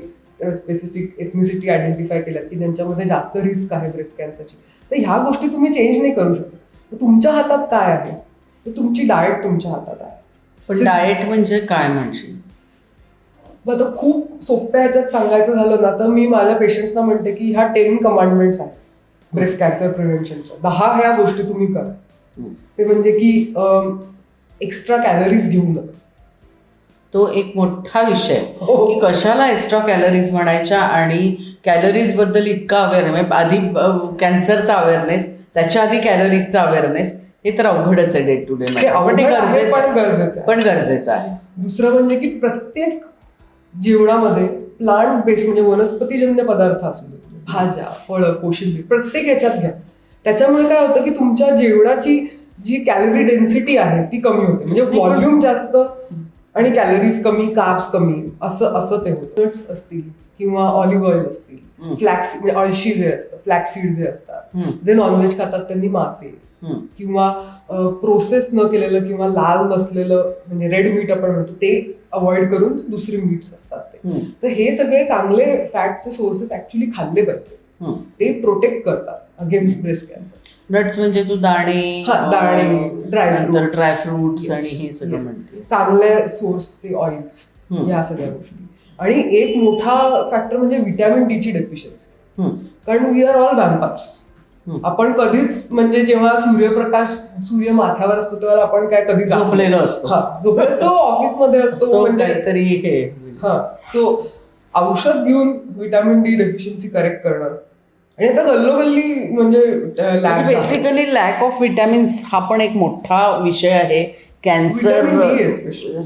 स्पेसिफिक एथनिसिटी आयडेंटिफाय केल्यात की ज्यांच्यामध्ये जास्त रिस्क आहे ब्रेस्ट कॅन्सरची. तर ह्या गोष्टी तुम्ही चेंज नाही करू शकत. तर तुमच्या हातात काय आहे, तर तुमची डाएट तुमच्या हातात आहे. पण डाएट म्हणजे काय म्हणशील? मग आता खूप सोप्या ह्याच्यात सांगायचं झालं ना, तर मी माझ्या पेशंट्सना म्हणते की ह्या 10 कमांडमेंट्स आहेत ब्रेस्ट कॅन्सर प्रिव्हेन्शनच्या. 10 ह्या गोष्टी तुम्ही करा. ते म्हणजे की एक्स्ट्रा कॅलरीज घेऊ नका. तो एक मोठा विषय हो. की कशाला एक्स्ट्रा कॅलरीज म्हणायच्या आणि कॅलरीज बद्दल इतका अवेअरनेस, आधी कॅन्सरचा अवेअरनेस, त्याच्या आधी कॅलरीजचा अवेअरनेस, हे तर अवघडच आहे डे टू डे. ते अवघड आहे, पण गरजेचं आहे. पण गरजेचं आहे. दुसरं म्हणजे की प्रत्येक जेवणामध्ये प्लांट बेस्ड म्हणजे वनस्पतीजन्य पदार्थ असू दे, भाज्या, फळं, कोशिंबीर प्रत्येक ह्याच्यात घ्या. त्याच्यामुळे काय होतं की तुमच्या जेवणाची जी कॅलरी डेन्सिटी आहे ती कमी होते. म्हणजे व्हॉल्यूम जास्त आणि कॅलरीज कमी, कार्ब्स कमी, असं ते होतं. नट्स असतील किंवा ऑलिव्ह ऑइल असतील, फ्लॅक्स म्हणजे अळशी जे असतं, फ्लॅक्सीड जे असतात, जे नॉनव्हेज खातात त्यांनी मासे किंवा प्रोसेस न केलेलं किंवा लाल नसलेलं म्हणजे रेड मीट आपण म्हणतो ते अवॉइड करून दुसरी मीट्स असतात ते. तर हे सगळे चांगले फॅटचे सोर्सेस ऍक्च्युली खाल्ले पाहिजे. ते प्रोटेक्ट करतात अगेन्स्ट ब्रेस्ट कॅन्सर. नट्स म्हणजे तू दाणे, ड्रायफ्रुट्स आणि हे सगळं म्हणते. चांगल्या सोर्सचे ऑइल्स, या सगळ्या गोष्टी. आणि एक मोठा फॅक्टर म्हणजे व्हिटॅमिन डी ची डेफिशियन्सी. कारण वी आर ऑल व्हॅम्पायर्स. आपण कधीच म्हणजे जेव्हा सूर्य माथ्यावर असतो तेव्हा आपण काय कधी झोपलेलो असतो, झोपलेलो ऑफिसमध्ये असतो म्हणजे काहीतरी हे. सो औषध घेऊन व्हिटॅमिन डी डेफिशियन्सी करेक्ट करणं. आणि आता गल्लोगल्ली म्हणजे बेसिकली लॅक ऑफ विटॅमिन्स हा पण एक मोठा विषय आहे कॅन्सर,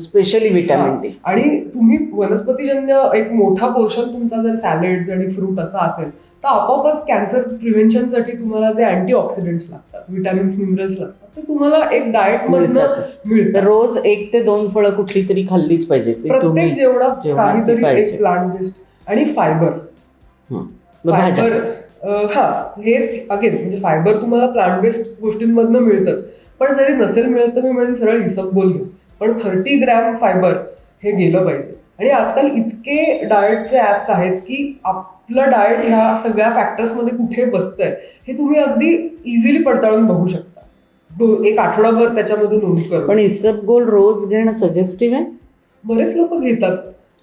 स्पेशली व्हिटॅमिन डी. आणि तुम्ही वनस्पतीजन्य एक मोठा पोर्शन तुमचा जर सॅलेड्स आणि फ्रूट असा असेल तर आपोआपच कॅन्सर प्रिव्हेन्शनसाठी तुम्हाला जे अँटीऑक्सिडंट्स लागतात, विटॅमिन्स, मिनरल्स लागतात, ते तुम्हाला एक डाएट मधनं मिळतं. रोज 1 ते 2 फळं कुठली तरी खाल्लीच पाहिजे. प्रत्येक जेवणात काहीतरी एक प्लांट बेस्ड आणि फायबर. हे अगेन म्हणजे फायबर तुम्हाला प्लांट बेस्ड गोष्टींमधनं मिळतच. पण जरी नसेल मिळत तर मी म्हणेन सरळ इसबगोल घेऊ, पण 30 ग्रॅम फायबर हे गेलं पाहिजे. आणि आजकाल इतके डाएटचे ऍप्स आहेत की आपलं डाएट ह्या सगळ्या फॅक्टर्स मध्ये कुठे बसतंय हे तुम्ही अगदी इझिली पडताळून बघू शकता. एक आठवडाभर त्याच्यामध्ये नोंद करू. पण इसबगोल रोज घेणं सजेस्टिव्ह आहे. बरेच लोक घेतात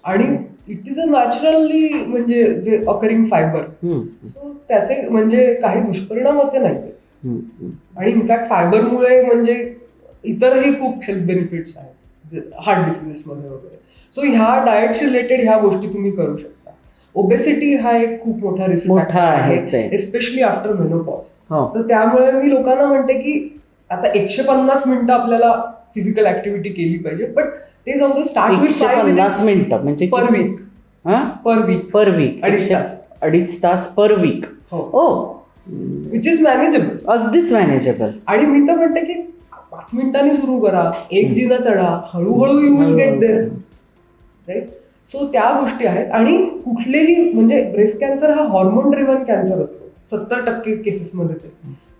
आणि इट इज अ नॅचरली म्हणजे जे अकरिंग फायबर. सो त्याचे म्हणजे काही दुष्परिणाम असे नाही. आणि इनफॅक्ट फायबरमुळे म्हणजे इतरही खूप हेल्थ बेनिफिट्स आहेत हार्ट डिसिजेस मध्ये वगैरे. सो ह्या डाएटशी रिलेटेड ह्या गोष्टी तुम्ही करू शकता. ओबेसिटी हा एक खूप मोठा रिस्क आहे, एस्पेशली आफ्टर मेनोपॉज. तर त्यामुळे मी लोकांना म्हणते की आता 150 मिनिटं आपल्याला फिजिकल ऍक्टिव्हिटी केली पाहिजे. पण ते जाऊ दे, स्टार्ट विथ 50 मिनिटं म्हणजे पर वीक. पर वीक 2.5 तास पर वीक. हो, विच इज मॅनेजेबल, अगदीच मॅनेजेबल. आणि मी तर म्हणते की 5 मिनिटांनी सुरू करा, एक जिना चढा, हळूहळू you will get there. Right. So त्या गोष्टी आहेत. आणि कुठलेही म्हणजे ब्रेस्ट कॅन्सर हा हॉर्मोन ड्रिव्हन कॅन्सर असतो 70% केसेसमध्ये. ते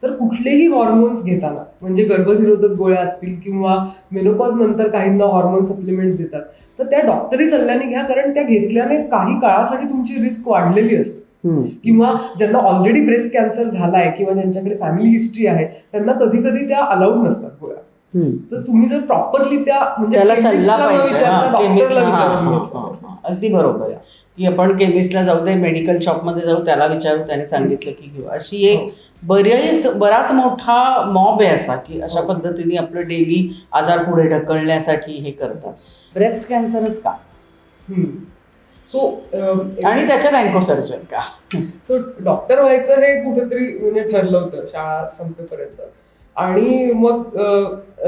तर कुठलेही हॉर्मोन्स घेताना म्हणजे गर्भनिरोधक गोळ्या असतील किंवा मेनोपॉज नंतर काहींना हॉर्मोन सप्लिमेंट्स देतात तर त्या डॉक्टरी सल्ल्याने घ्या. कारण त्या घेतल्याने काही काळासाठी तुमची रिस्क वाढलेली असते. किंवा ज्यांना ऑलरेडी ब्रेस्ट कॅन्सर झालाय किंवा ज्यांच्याकडे फॅमिली हिस्ट्री आहे त्यांना कधी कधी त्या अलाउड नसतात गोळ्या. तर तुम्ही जर प्रॉपरली त्या म्हणजे अगदी बरोबर आहे की आपण केमिस्टला जाऊ दे, मेडिकल शॉपमध्ये जाऊ, त्याला विचारू, त्याने सांगितलं की घेऊ. अशी एक बराच मोठा मॉब आहे असा की अशा पद्धतीने आपलं डेली आजार पुढे ढकलण्यासाठी हे करतात. ब्रेस्ट कॅन्सरच का? सो आणि त्याच्यात अँको सर्जन का? सो डॉक्टर व्हायचं हे कुठेतरी म्हणजे ठरलं होतं शाळा संपेपर्यंत. आणि मग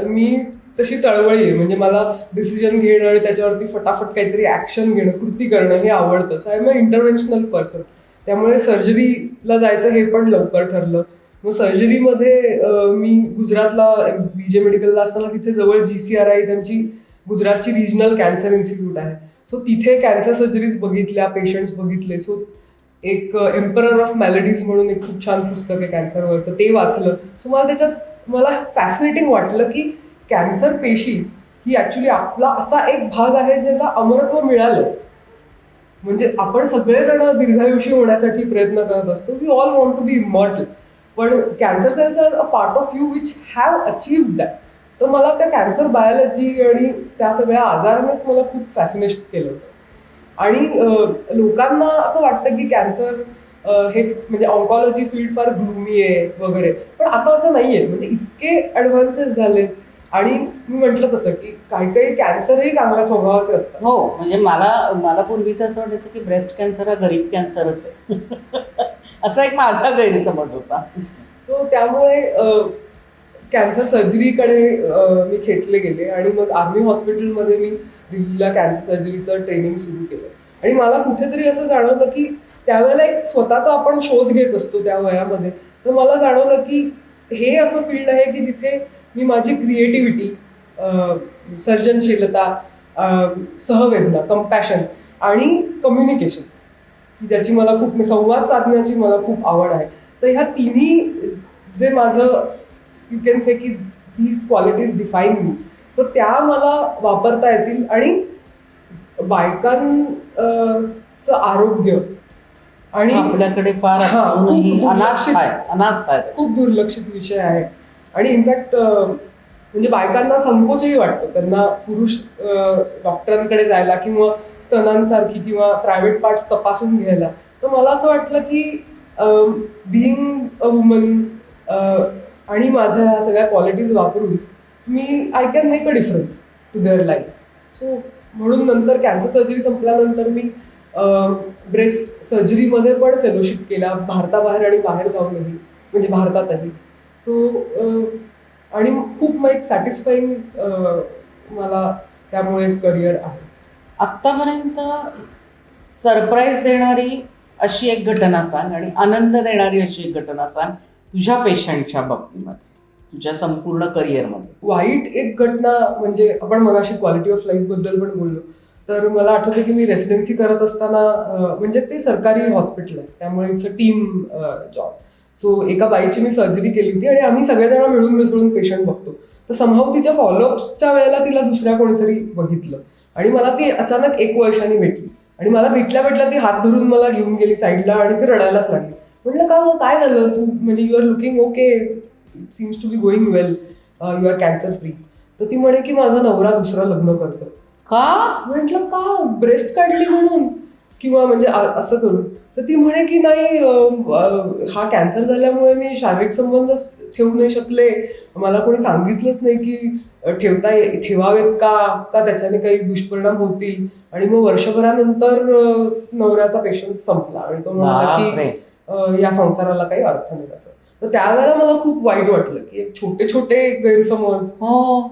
मी तशी चळवळी आहे म्हणजे मला डिसिजन घेणं आणि त्याच्यावरती फटाफट काहीतरी ऍक्शन घेणं, कृती करणं हे आवडतं. So I am a interventional person. त्यामुळे सर्जरीला जायचं हे पण लवकर ठरलं. मग सर्जरीमध्ये मी गुजरातला BJ मेडिकलला असताना तिथे जवळ GCRI त्यांची गुजरातची रिजनल कॅन्सर इन्स्टिट्यूट आहे. सो तिथे कॅन्सर सर्जरीज बघितल्या, पेशंट्स बघितले. सो एक एम्परर ऑफ मॅलेडीज म्हणून एक खूप छान पुस्तक आहे कॅन्सरवरचं, ते वाचलं. सो मला फॅसिनेटिंग वाटलं की कॅन्सर पेशी ही ऍक्च्युली आपला असा एक भाग आहे ज्याला अमरत्व मिळालं. म्हणजे आपण सगळेजण दीर्घायुषी होण्यासाठी प्रयत्न करत असतो. We all want to be immortal. पण cancer cells are a part of you which have achieved that. तर मला त्या कॅन्सर बायोलॉजी आणि त्या सगळ्या आजारानेच मला खूप फॅसिनेट केलं होतं. आणि लोकांना असं वाटतं की कॅन्सर हे म्हणजे ऑन्कॉलॉजी फील्ड फार ग्लूमी आहे वगैरे, पण आता असं नाहीये. म्हणजे इतके ॲडव्हान्सेस झालेत. आणि मी म्हटलं तसं की काही काही कॅन्सरही चांगल्या स्वभावाचे असतात. हो, म्हणजे मला पूर्वी तर असं वाटायचं की ब्रेस्ट कॅन्सर हा गरीब कॅन्सरच आहे. असा एक माझा गैरसमज होता. सो त्यामुळे कॅन्सर सर्जरीकडे मी खेचले गेले आणि मग आर्मी हॉस्पिटलमध्ये मी दिल्लीला कॅन्सर सर्जरीचं ट्रेनिंग सुरू केलं. आणि मला कुठेतरी असं जाणवलं की त्यावेळेला एक स्वतःचा आपण शोध घेत असतो त्या वयामध्ये. तर मला जाणवलं की हे असं फील्ड आहे की जिथे मी माझी क्रिएटिव्हिटी, सर्जनशीलता, सहवेदना, कंपॅशन आणि कम्युनिकेशन ज्याची मला खूप संवाद साधण्याची मला खूप आवड आहे. तर ह्या तिन्ही जे माझं यू कॅन से की दीज क्वालिटीज डिफाईन मी, तर त्या मला वापरता येतील. आणि बायकांचं आरोग्य आणि आपल्याकडे फार हा, खूप अजूनही दुर्लक्षित- अनास्था आहे. खूप दुर्लक्षित विषय आहे. आणि इनफॅक्ट म्हणजे बायकांना संकोचही वाटतो त्यांना पुरुष डॉक्टरांकडे जायला किंवा स्तनांसारखी किंवा प्रायव्हेट पार्ट्स तपासून घ्यायला. तर मला असं वाटलं की बिईंग अ वुमन आणि माझ्या ह्या सगळ्या क्वालिटीज वापरून मी I can make a difference to their life. So म्हणून नंतर कॅन्सर सर्जरी संपल्यानंतर मी ब्रेस्ट सर्जरीमध्ये पण फेलोशिप केला, भारताबाहेर आणि बाहेर जाऊनही, म्हणजे भारतातही. सो आणि खूप मग एक सॅटिस्फाईंग मला त्यामुळे करिअर आहे. आत्तापर्यंत सरप्राईज देणारी अशी एक घटना सांग आणि आनंद देणारी अशी एक घटना सांग तुझ्या पेशंटच्या बाबतीमध्ये, तुझ्या संपूर्ण करिअरमध्ये. वाईट एक घटना म्हणजे आपण मगाशी क्वालिटी ऑफ लाईफ बद्दल पण बोललो. तर मला आठवतं की मी रेसिडेन्सी करत असताना म्हणजे ते सरकारी हॉस्पिटल आहे त्यामुळे it's a team job. So एका बाईची मी सर्जरी केली होती आणि आम्ही सगळेजण मिळून मिसळून पेशंट बघतो. तर समहाव तिच्या फॉलोअप्सच्या वेळेला तिला दुसऱ्या कोणीतरी बघितलं आणि मला ती अचानक 1 वर्षांनी भेटली. आणि मला भेटल्या ती हात धरून मला घेऊन गेली साईडला आणि ती रडायलाच लागली. म्हटलं का काय झालं तू, म्हणजे you are looking okay, it seems to be going well, you are cancer free. तर ती म्हणे की माझा नवरा दुसरं लग्न करतो. का? म्हटलं का, ब्रेस्ट काढली म्हणून किंवा म्हणजे असं करून. तर ती म्हणे की नाही, हा कॅन्सर झाल्यामुळे मी शारीरिक संबंध ठेवू नाही शकले, मला कोणी सांगितलंच नाही की ठेवावेत का त्याच्याने काही दुष्परिणाम होतील. आणि मग वर्षभरानंतर नवऱ्याचा पेशंट संपला आणि तो म्हणाला की या संसाराला काही अर्थ नाही असं. तर त्यावेळेला मला खूप वाईट वाटलं की एक छोटे छोटे गैरसमज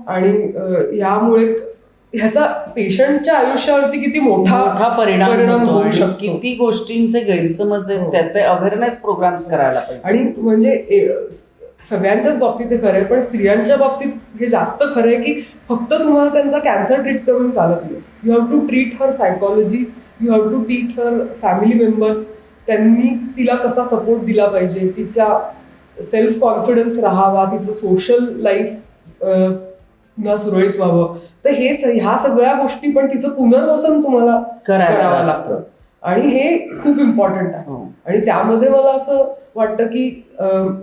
आणि यामुळे ह्याचा पेशंटच्या आयुष्यावरती किती मोठा परिणाम होऊ होतो. शकतो. किती गोष्टींचे गैरसमज आहेत, त्याचे अवेअरनेस प्रोग्राम्स करायला पाहिजे. आणि म्हणजे सगळ्यांच्याच बाबतीत हे खरं आहे, पण स्त्रियांच्या बाबतीत हे जास्त खरं आहे की फक्त तुम्हाला त्यांचा कॅन्सर ट्रीट करून चालत नाही. You have to treat her psychology, you have to treat her family members. त्यांनी तिला कसा सपोर्ट दिला पाहिजे, तिच्या सेल्फ कॉन्फिडन्स राहावा, तिचं सोशल लाईफ पुन्हा सुरळीत व्हावं. तर ह्या सगळ्या गोष्टी पण तिचं पुनर्वसन तुम्हाला करावं लागतं आणि हे खूप इम्पॉर्टंट आहे. आणि त्यामध्ये मला असं वाटतं की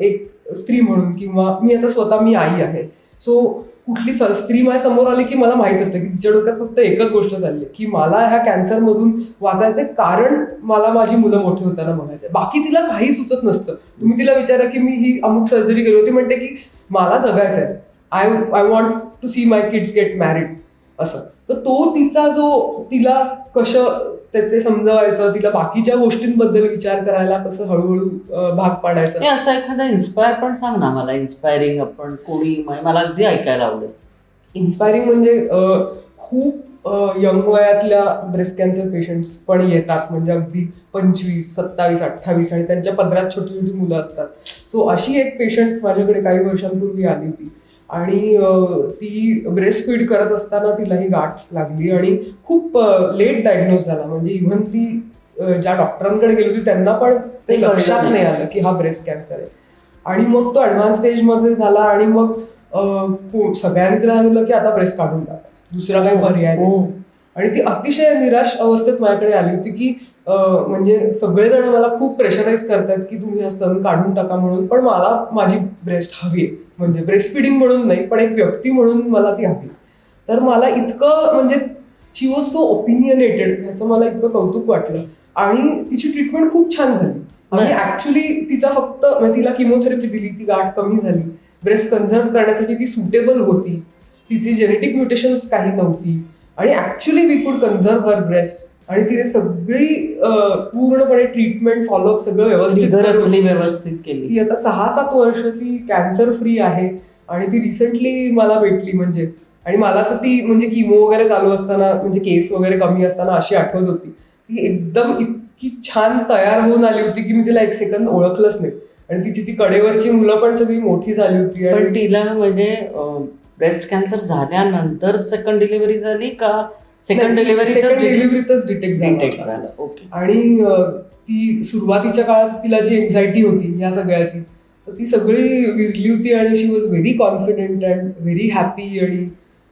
एक स्त्री म्हणून किंवा मी आता स्वतः मी आई आहे. सो कुठली स्त्री माझ्या समोर आली की मला माहित असतं की तिच्या डोक्यात फक्त एकच गोष्ट चालली की मला ह्या कॅन्सरमधून वाचायचंय, कारण मला माझी मुलं मोठी होताना बघायचंय. बाकी तिला काही सुचत नसतं. तुम्ही तिला विचारा की मी ही अमुक सर्जरी केली होती, म्हणते की मला जगायचंय, I want to see my kids get married असं. तर तो तिचा जो तिला कसं ते समजवायचं, तिला बाकीच्या गोष्टींबद्दल विचार करायला कसं हळूहळू भाग पाडायचं. असं एखादं इन्स्पायर पण सांग ना मला, इन्स्पायरिंग आपण कोणी, मला अगदी ऐकायला आवडेल. इन्स्पायरिंग म्हणजे खूप यंग वयातल्या ब्रेस्ट कॅन्सर पेशंट्स पण येतात, म्हणजे अगदी 25, 27, 28 आणि त्यांच्या पदरात छोटी छोटी मुलं असतात. सो अशी एक पेशंट माझ्याकडे काही वर्षांपूर्वी आली होती आणि ती ब्रेस्ट फीड करत असताना तिला ही गाठ लागली आणि खूप लेट डायग्नोज झाला. म्हणजे इव्हन ती ज्या डॉक्टरांकडे गेली होती त्यांना पण ते लक्षात नाही आलं की हा ब्रेस्ट कॅन्सर आहे. आणि मग तो ॲडव्हान्स स्टेजमध्ये झाला आणि मग सगळ्यांनी तिला सांगितलं की आता ब्रेस्ट काढून टाकायचं, दुसरा काही पर्याय नाही. आणि ती अतिशय निराश अवस्थेत माझ्याकडे आली होती की म्हणजे सगळेजण मला खूप प्रेशराईज करतात की तुम्ही हा स्तन काढून टाका म्हणून, पण मला माझी ब्रेस्ट हवी आहे. म्हणजे ब्रेस्ट फिडिंग म्हणून नाही, पण एक व्यक्ती म्हणून मला ती हवी. तर मला इतकं म्हणजे शी वॉज सो ओपिनियनेटेड, ह्याचं मला इतकं कौतुक वाटलं. आणि तिची ट्रीटमेंट खूप छान झाली. आणि ऍक्च्युली तिचा फक्त म्हणजे तिला किमोथेरपी दिली, ती गाठ कमी झाली, ब्रेस्ट कन्झर्व करण्यासाठी ती सुटेबल होती, तिची जेनेटिक म्युटेशन्स काही नव्हती आणि ऍक्च्युली वी कुड कन्झर्व हर ब्रेस्ट. आणि तिने सगळी पूर्णपणे ट्रीटमेंट फॉलोअप सगळं व्यवस्थित केली. ती आता 6-7 वर्ष ती कॅन्सर फ्री आहे. आणि ती रिसेंटली मला भेटली म्हणजे, आणि मला तर ती म्हणजे किमो वगैरे चालू असताना म्हणजे केस वगैरे कमी असताना अशी आठवत होती. ती एकदम इतकी छान तयार होऊन आली होती की मी तिला एक सेकंद ओळखलंच नाही. आणि तिची ती कडेवरची मुलं पण सगळी मोठी झाली होती. पण तिला म्हणजे ब्रेस्ट कॅन्सर झाल्यानंतर सेकंड डिलिव्हरी झाली का? सेकंड डिलिव्हरीतच डिटेक्ट झालं. ओके. आणि ती सुरुवातीच्या काळात तिला जी एन्झायटी होती या सगळ्याची, तर ती सगळी विरली होती आणि she was very confident and very happy आणि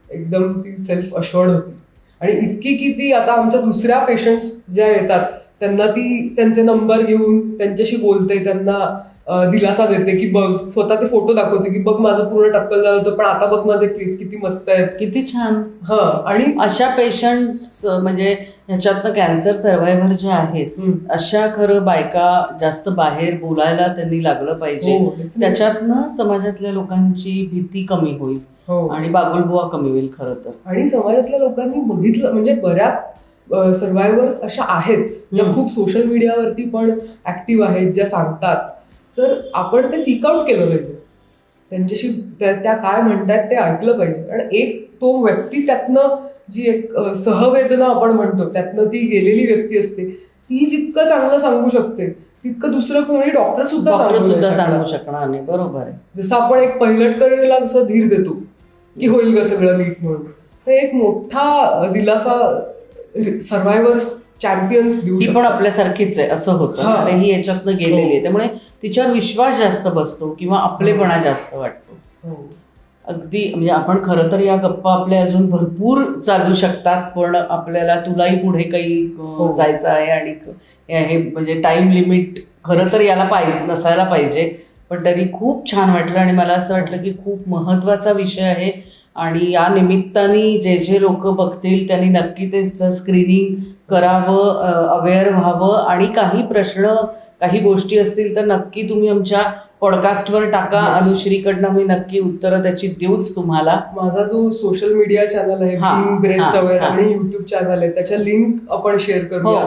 एकदम ती सेल्फ अशोर्ड होती. आणि इतकी की ती आता आमच्या दुसऱ्या पेशंट्स ज्या येतात त्यांना ती त्यांचे नंबर घेऊन त्यांच्याशी बोलते, त्यांना दिलासा देते की बघ, स्वतःचे फोटो दाखवते की बघ माझं पूर्ण टक्कल झालं होतं पण आता बघ माझे केस किती मस्त आहेत. किती छान. हा. आणि अशा पेशंट्स म्हणजे ह्याच्यातनं कॅन्सर सर्व्हायव्हर जे आहेत अशा खरं बायका जास्त बाहेर बोलायला त्यांनी लागलं पाहिजे. त्याच्यातनं समाजातल्या लोकांची भीती कमी होईल आणि बागुलबुवा कमी होईल खरं तर. आणि समाजातल्या लोकांनी बघितलं म्हणजे बऱ्याच सर्व्हायव्हर्स अशा आहेत ज्या खूप सोशल मीडियावरती पण ऍक्टिव्ह आहेत, ज्या सांगतात. तर आपण ते सीक आउट केलं पाहिजे, त्यांच्याशी त्या काय म्हणतात ते ऐकलं पाहिजे. आणि एक तो व्यक्ती त्यातनं जी एक सहवेदना आपण म्हणतो त्यातनं ती गेलेली व्यक्ती असते, ती जितकं चांगलं सांगू शकते तितकं दुसरं कोणी डॉक्टर सुद्धा सांगू शकणार नाही. बरोबर आहे. जसं आपण एक पैलटकरीला जसं धीर देतो की होईल ग सगळं नीट म्हणून, तर एक मोठा दिलासा सर्व्हायव्हर्स चॅम्पियन्स देऊ शकतो. पण आपल्यासारखीच आहे असं होतं. अरे ही याच्यातनं गेलेली आहे, त्यामुळे तिच्यावर विश्वास जास्त बसतो किंवा आपलेपणा जास्त वाटतो. अगदी म्हणजे आपण खरं तर या गप्पा आपल्या अजून भरपूर चालू शकतात, पण आपल्याला तुलाही पुढे काही जायचं आहे आणि हे म्हणजे टाइम लिमिट खरं तर याला नसायला पाहिजे. पण तरी खूप छान वाटलं आणि मला असं वाटलं की खूप महत्त्वाचा विषय आहे आणि या निमित्ताने जे जे लोक बघतील त्यांनी नक्की त्याचं स्क्रीनिंग करावं, अवेअर व्हावं. आणि काही प्रश्न काही गोष्टी असतील तर नक्की तुम्ही आमच्या पॉडकास्टवर टाका. अनुश्रीकडनं मी नक्की उत्तरं त्याची देऊच तुम्हाला. माझा जो सोशल मीडिया चॅनल आहे बिंग ब्रेस्ट अवेअर आणि युट्यूब चॅनल आहे त्याच्या लिंक आपण शेअर करूया.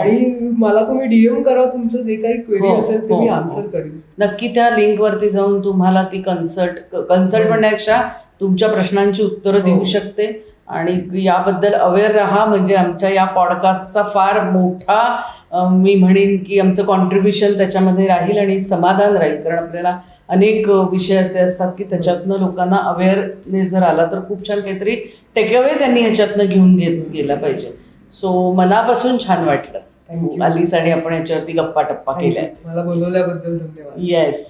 आणि मला तुम्ही डीएम करा, तुमचं जे काही क्वेरी असेल ते मी आन्सर करेन. नक्की त्या लिंकवरती जाऊन तुम्हाला ती कन्सल्ट म्हणण्यापेक्षा तुमच्या प्रश्नांची उत्तरं देऊ शकते. आणि याबद्दल अवेअर राहा. म्हणजे आमच्या या पॉडकास्टचा फार मोठा मी म्हणेन की आमचं कॉन्ट्रीब्युशन त्याच्यामध्ये राहील आणि समाधान राहील. कारण आपल्याला अनेक विषय असे असतात की त्याच्यातनं लोकांना अवेअरनेस जर आला तर खूप छान काहीतरी टेकअवे त्यांनी ह्याच्यातनं घेऊन गेला पाहिजे. सो मनापासून छान वाटलं आलीस आणि आपण याच्यावरती गप्पा टप्पा केल्या. मला बोलवल्याबद्दल धन्यवाद. येस.